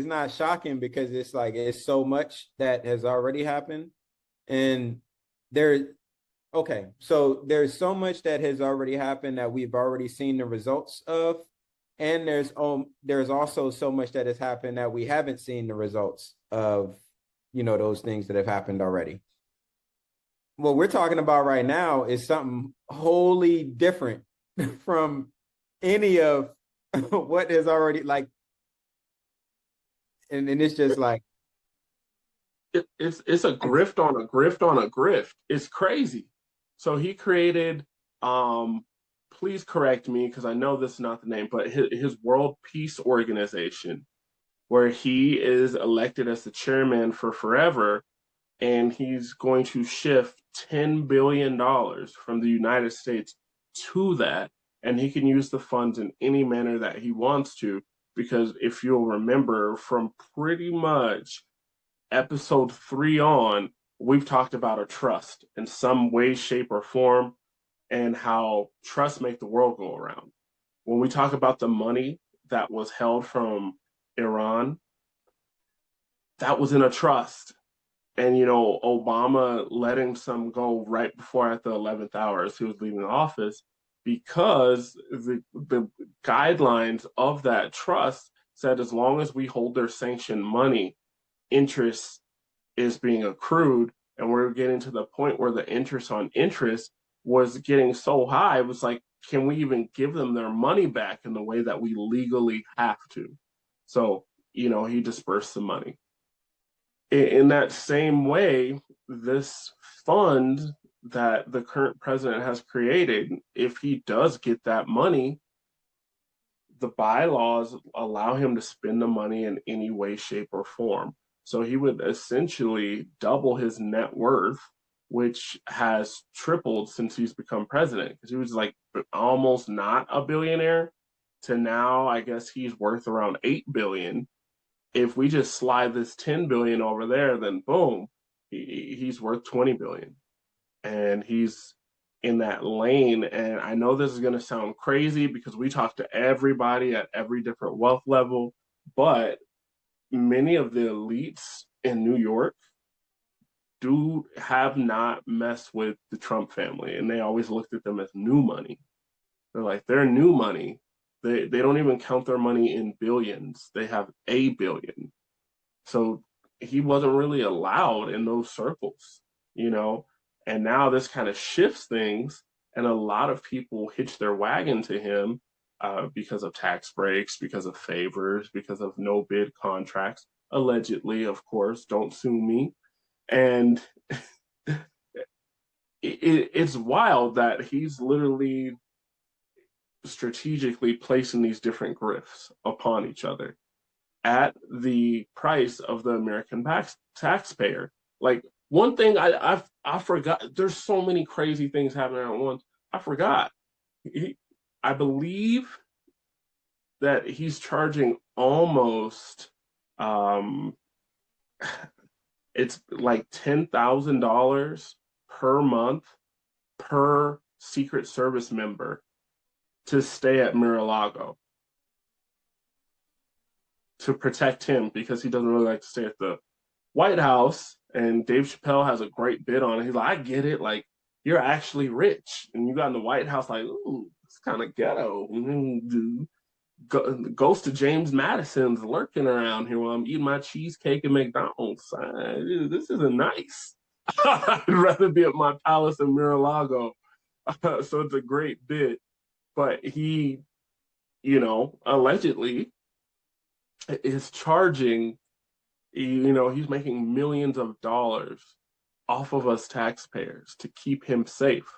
not shocking because it's like it's so much that has already happened, and there okay, so there's so much that has already happened that we've already seen the results of, and there's also so much that has happened that we haven't seen the results of, those things that have happened already. What we're talking about right now is something wholly different from any of what is already like, and it's just like, It's a grift on a grift on a grift. It's crazy. So he created, please correct me because I know this is not the name, but his World Peace Organization, where he is elected as the chairman for forever, and he's going to shift $10 billion from the United States to that, and he can use the funds in any manner that he wants to. Because if you'll remember from pretty much episode 3 on, we've talked about a trust in some way, shape, or form, and how trusts make the world go around. When we talk about the money that was held from Iran, that was in a trust. And Obama letting some go right before, at the 11th hour as he was leaving the office, because the guidelines of that trust said as long as we hold their sanctioned money, interest is being accrued, and we're getting to the point where the interest on interest was getting so high, it was like, can we even give them their money back in the way that we legally have to? So he dispersed the money. In that same way, this fund that the current president has created, if he does get that money, the bylaws allow him to spend the money in any way, shape, or form. So he would essentially double his net worth, which has tripled since he's become president. Because he was like almost not a billionaire, to now I guess he's worth around 8 billion. If we just slide this 10 billion over there, then boom, he's worth 20 billion. And he's in that lane. And I know this is going to sound crazy because we talk to everybody at every different wealth level, but many of the elites in New York, do have not messed with the Trump family, and they always looked at them as new money. They're like, they're new money. They don't even count their money in billions. They have a billion. So he wasn't really allowed in those circles, you know. And now this kind of shifts things, and a lot of people hitch their wagon to him because of tax breaks, because of favors, because of no bid contracts, allegedly, of course. Don't sue me. And it's wild that he's literally strategically placing these different grifts upon each other at the price of the American taxpayer. Like, one thing I forgot. There's so many crazy things happening at once. I forgot. I believe that he's charging almost it's like $10,000 per month per Secret Service member to stay at Mar-a-Lago to protect him, because he doesn't really like to stay at the White House. And Dave Chappelle has a great bit on it. He's like, I get it. Like, you're actually rich, and you got in the White House, like, ooh, it's kind of ghetto. Ghost of James Madison's lurking around here while I'm eating my cheesecake at McDonald's. This isn't nice. I'd rather be at my palace in Mar-a-Lago. So it's a great bit. But he, allegedly is charging, he's making millions of dollars off of us taxpayers to keep him safe.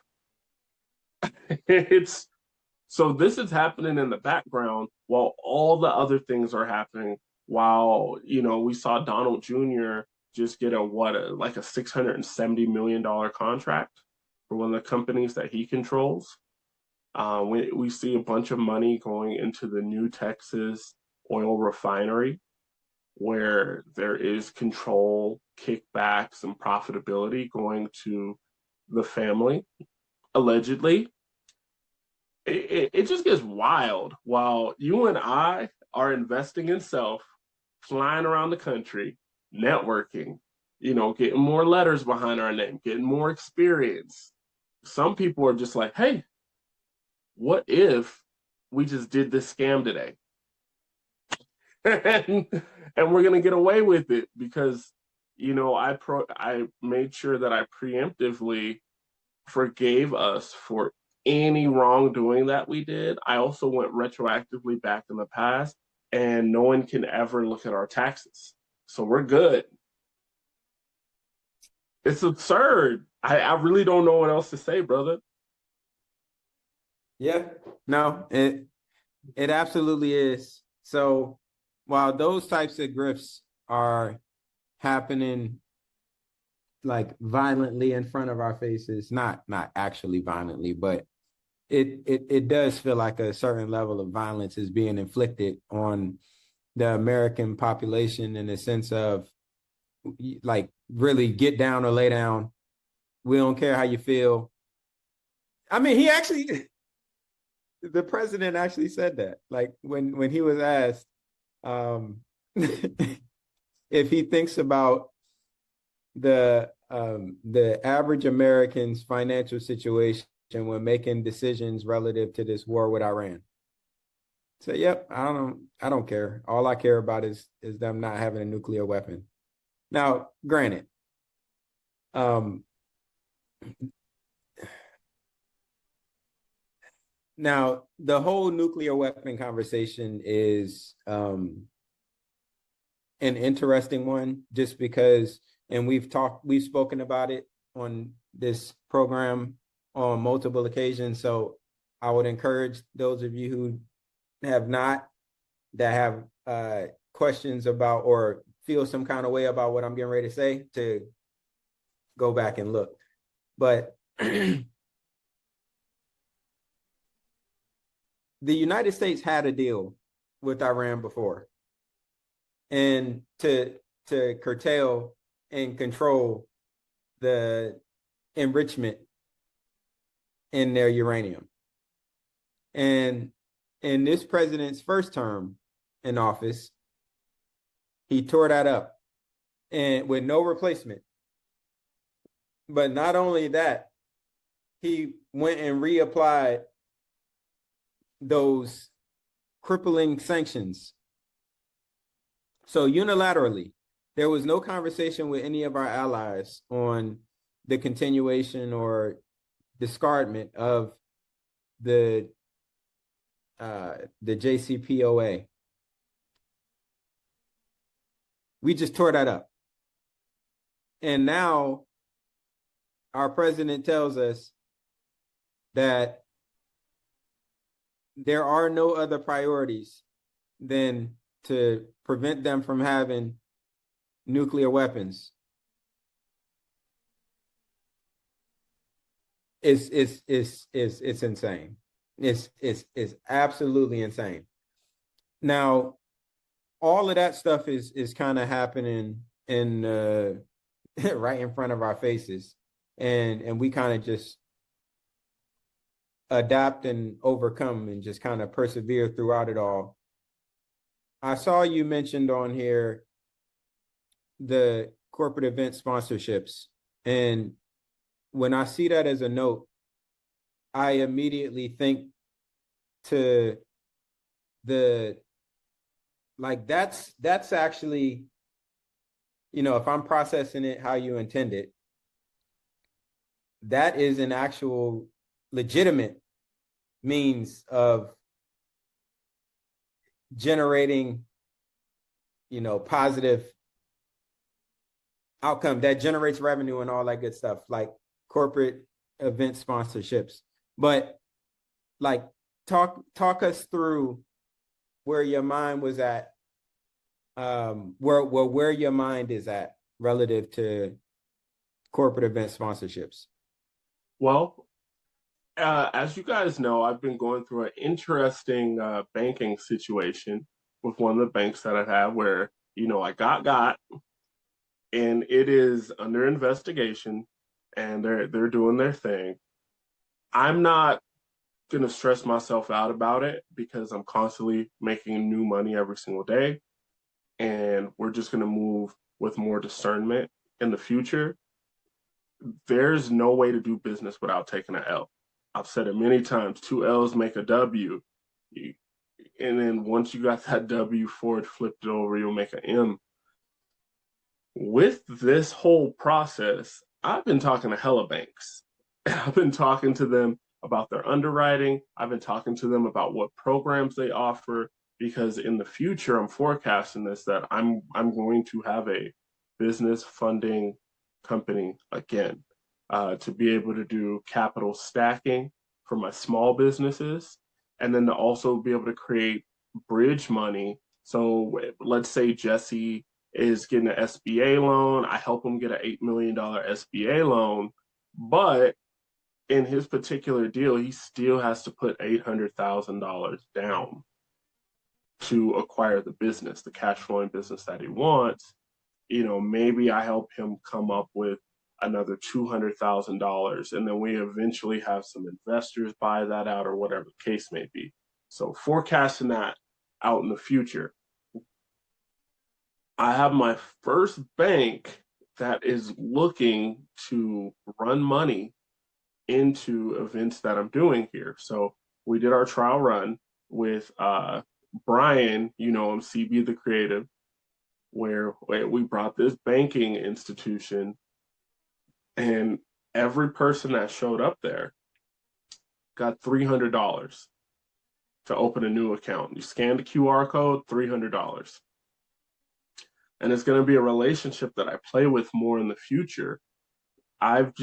So this is happening in the background while all the other things are happening. While, we saw Donald Jr. just get like a $670 million contract for one of the companies that he controls. We see a bunch of money going into the New Texas oil refinery, where there is control, kickbacks, and profitability going to the family, allegedly. It just gets wild while you and I are investing in self, flying around the country, networking, getting more letters behind our name, getting more experience. Some people are just like, hey, what if we just did this scam today? and we're going to get away with it because, I made sure that I preemptively forgave us for any wrongdoing that we did. I also went retroactively back in the past, and no one can ever look at our taxes. So we're good. It's absurd. I really don't know what else to say, brother. Yeah, no, it absolutely is. So while those types of grifts are happening like violently in front of our faces, not actually violently, but it does feel like a certain level of violence is being inflicted on the American population, in the sense of, like, really get down or lay down. We don't care how you feel. I mean, the president actually said that, like, when he was asked if he thinks about the average American's financial situation when making decisions relative to this war with Iran. So, yep, I don't care. All I care about is them not having a nuclear weapon. Now, granted, now the whole nuclear weapon conversation is an interesting one, just because, and we've spoken about it on this program on multiple occasions. So I would encourage those of you who have not, that have questions about or feel some kind of way about what I'm getting ready to say, to go back and look. But the United States had a deal with Iran before, and to curtail and control the enrichment in their uranium. And in this president's first term in office, he tore that up, and with no replacement. But not only that, he went and reapplied those crippling sanctions. So unilaterally, there was no conversation with any of our allies on the continuation or discardment of the JCPOA. We just tore that up. And now our president tells us that there are no other priorities than to prevent them from having nuclear weapons. It's insane. It's absolutely insane. Now, all of that stuff is kind of happening in right in front of our faces, and we kind of just adapt and overcome and just kind of persevere throughout it all. I saw you mentioned on here the corporate event sponsorships, and when I see that as a note, I immediately think to the like that's actually, you know, if I'm processing it how you intend it, that is an actual legitimate means of generating, you know, positive outcome that generates revenue and all that good stuff, like corporate event sponsorships. But like talk us through where your mind was at, where your mind is at relative to corporate event sponsorships. Well, as you guys know, I've been going through an interesting banking situation with one of the banks that I have where, you know, I got, and it is under investigation, and they're doing their thing. I'm not gonna stress myself out about it because I'm constantly making new money every single day, and we're just gonna move with more discernment in the future. There's no way to do business without taking an L. I've said it many times, two L's make a W. And then once you got that W forward, flipped it over, you'll make an M. With this whole process, I've been talking to hella banks. I've been talking to them about their underwriting. I've been talking to them about what programs they offer, because in the future, I'm forecasting this, that I'm going to have a business funding company again, to be able to do capital stacking for my small businesses, and then to also be able to create bridge money. So let's say Jesse is getting an SBA loan. I help him get an $8 million SBA loan, but in his particular deal, he still has to put $800,000 down to acquire the business, the cash flowing business that he wants. You know, maybe I help him come up with another $200,000, and then we eventually have some investors buy that out, or whatever the case may be. So forecasting that out in the future. I have my first bank that is looking to run money into events that I'm doing here. So we did our trial run with Brian, you know him, CB the Creative, where we brought this banking institution, and every person that showed up there got $300 to open a new account. You scan the QR code, $300. And it's going to be a relationship that I play with more in the future. I've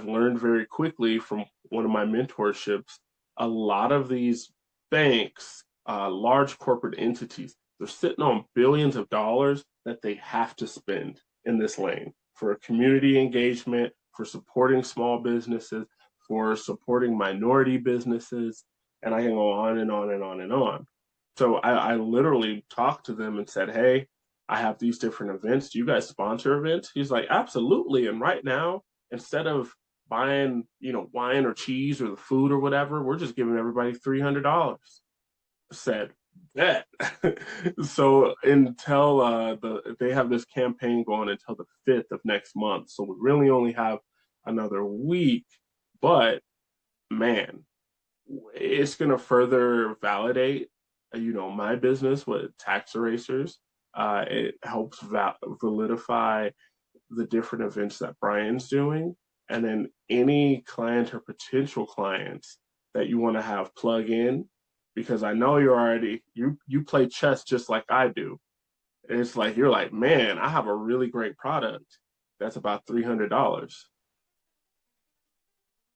learned very quickly from one of my mentorships, a lot of these banks, large corporate entities, they're sitting on billions of dollars that they have to spend in this lane for community engagement, for supporting small businesses, for supporting minority businesses, and I can go on and on and on and on. So I literally talked to them and said, hey, I have these different events. Do you guys sponsor events? He's like, absolutely. And right now, instead of buying, you know, wine or cheese or the food or whatever, we're just giving everybody $300. Said that. So until they have this campaign going until the 5th of next month. So we really only have another week. But man, it's going to further validate, my business with tax erasers. It helps validify the different events that Brian's doing. And then any client or potential clients that you want to have plug in, because I know you're already, you play chess just like I do. It's like, you're like, man, I have a really great product that's about $300.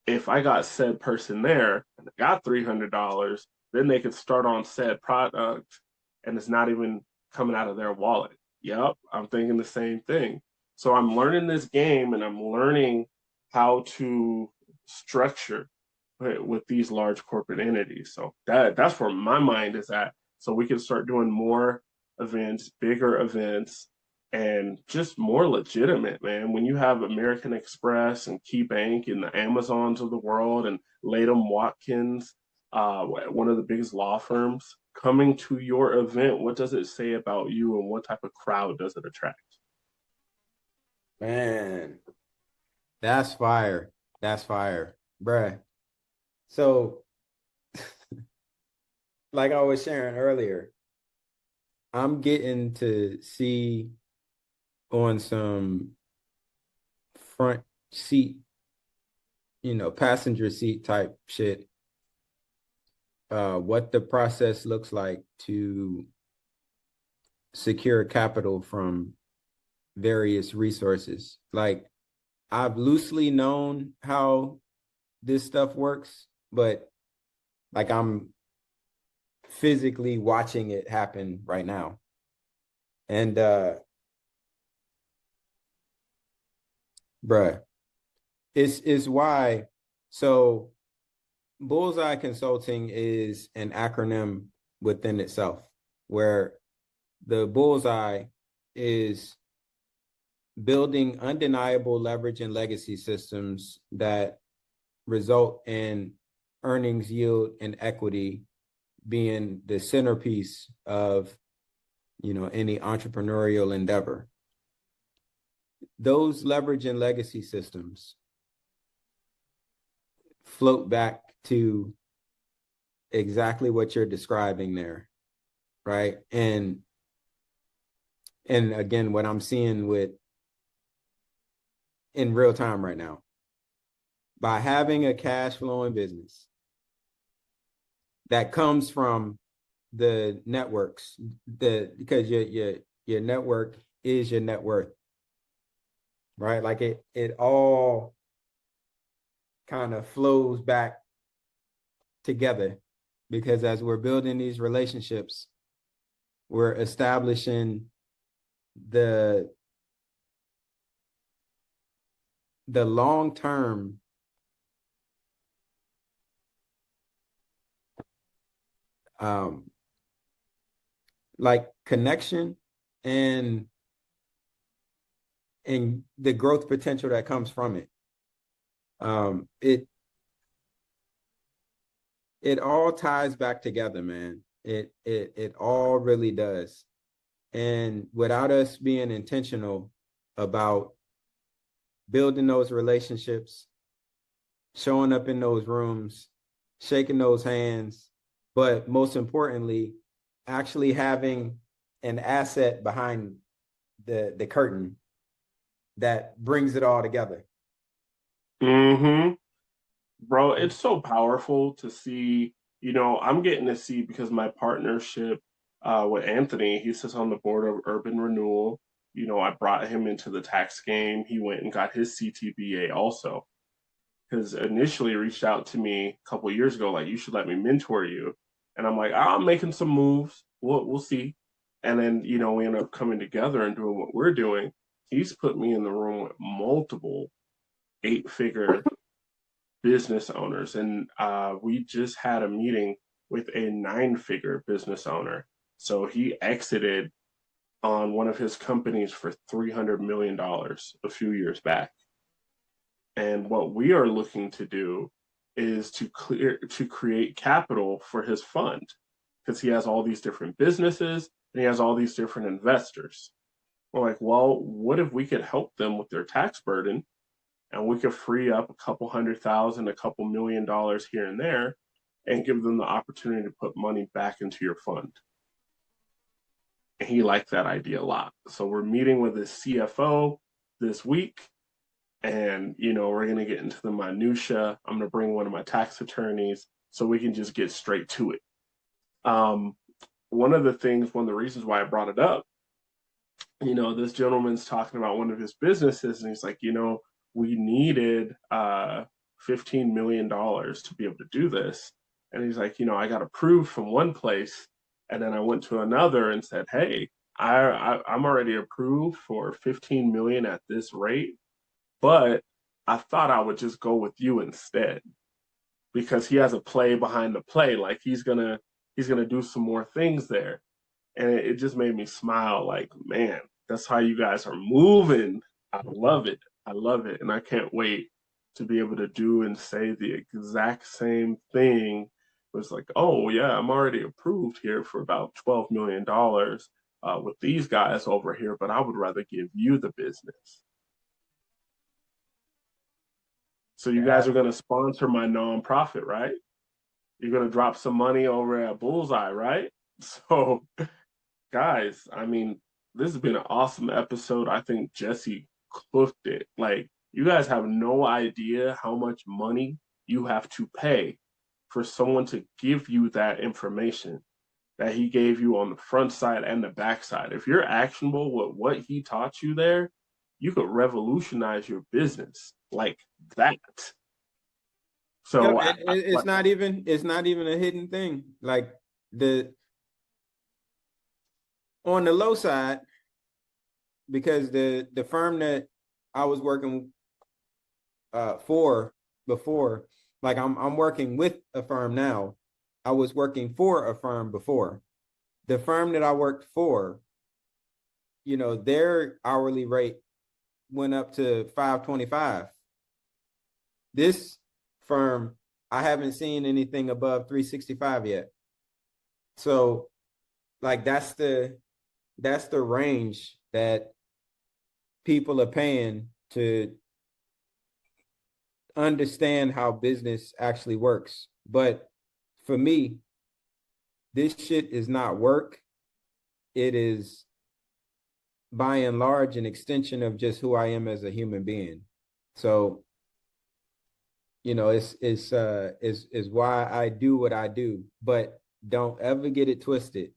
If I got said person there and I got $300, then they could start on said product and it's not even coming out of their wallet. Yep, I'm thinking the same thing. So I'm learning this game and I'm learning how to structure with these large corporate entities. So that's where my mind is at. So we can start doing more events, bigger events, and just more legitimate, man. When you have American Express and KeyBank and the Amazons of the world and Latham Watkins, one of the biggest law firms, coming to your event, what does it say about you and what type of crowd does it attract? Man, that's fire. That's fire, bruh. So, like I was sharing earlier, I'm getting to see on some front seat, passenger seat type shit, what the process looks like to secure capital from various resources. Like, I've loosely known how this stuff works, but like I'm physically watching it happen right now. And bruh, it's why. So Bullseye Consulting is an acronym within itself, where the bullseye is building undeniable leverage and legacy systems that result in earnings yield and equity being the centerpiece of any entrepreneurial endeavor. Those leverage and legacy systems float back to exactly what you're describing there, right? And again, what I'm seeing in real time right now, by having a cash flowing business that comes from the networks, because your network is your net worth, right? Like it all kind of flows back together, because as we're building these relationships, we're establishing the long-term like connection and the growth potential that comes from it. It all ties back together, man. It all really does. And without us being intentional about building those relationships, showing up in those rooms, shaking those hands, but most importantly, actually having an asset behind the curtain that brings it all together. Mm-hmm. Bro, it's so powerful to see, I'm getting to see because my partnership with Anthony, he sits on the board of Urban Renewal. I brought him into the tax game. He went and got his CTBA also. Because initially reached out to me a couple of years ago, like, you should let me mentor you. And I'm like, I'm making some moves. We'll see. And then, we end up coming together and doing what we're doing. He's put me in the room with multiple 8-figure business owners. And we just had a meeting with a 9-figure business owner. So he exited on one of his companies for $300 million dollars a few years back. And what we are looking to do is to create capital for his fund, because he has all these different businesses and he has all these different investors. We're like, well, what if we could help them with their tax burden and we could free up a couple $100,000, a couple $1,000,000 here and there, and give them the opportunity to put money back into your fund. And he liked that idea a lot. So we're meeting with his CFO this week, and we're going to get into the minutia. I'm going to bring one of my tax attorneys so we can just get straight to it. One of the reasons why I brought it up, this gentleman's talking about one of his businesses, and he's like, we needed $15 million to be able to do this. And he's like, I got approved from one place, and then I went to another and said, hey, I'm already approved for 15 million at this rate, but I thought I would just go with you instead, because he has a play behind the play. Like he's gonna do some more things there. And it just made me smile, like, man, that's how you guys are moving. I love it. I love it. And I can't wait to be able to do and say the exact same thing. It was like, oh, yeah, I'm already approved here for about $12 million with these guys over here, but I would rather give you the business. So you guys are going to sponsor my nonprofit, right? You're going to drop some money over at Bullseye, right? So, guys, I mean, this has been an awesome episode. I think Jesse cooked it. Like, you guys have no idea how much money you have to pay for someone to give you that information that he gave you on the front side and the back side. If you're actionable with what he taught you there, you could revolutionize your business like that. So it's not even a hidden thing. Like on the low side, because the firm that I was working for before, like I'm working with a firm now. I was working for a firm before. The firm that I worked for, their hourly rate went up to $525. This firm, I haven't seen anything above $365 yet. So, like that's the range that people are paying to understand how business actually works. But for me, this shit is not work. It is by and large an extension of just who I am as a human being. So, is why I do what I do. But don't ever get it twisted.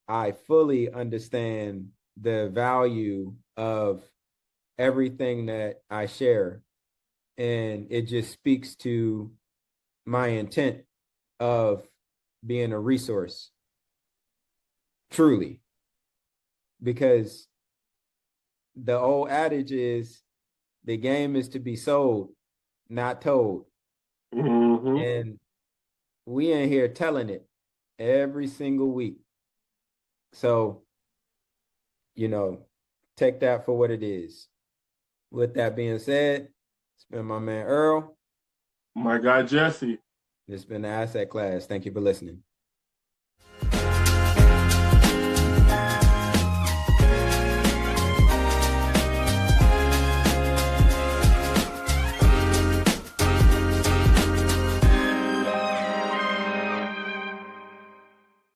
I fully understand the value of everything that I share. And it just speaks to my intent of being a resource. Truly. Because the old adage is the game is to be sold, not told. Mm-hmm. And we in here telling it every single week. So, take that for what it is. With that being said, it's been my man Earl. My guy Jesse. It's been the Asset Class. Thank you for listening.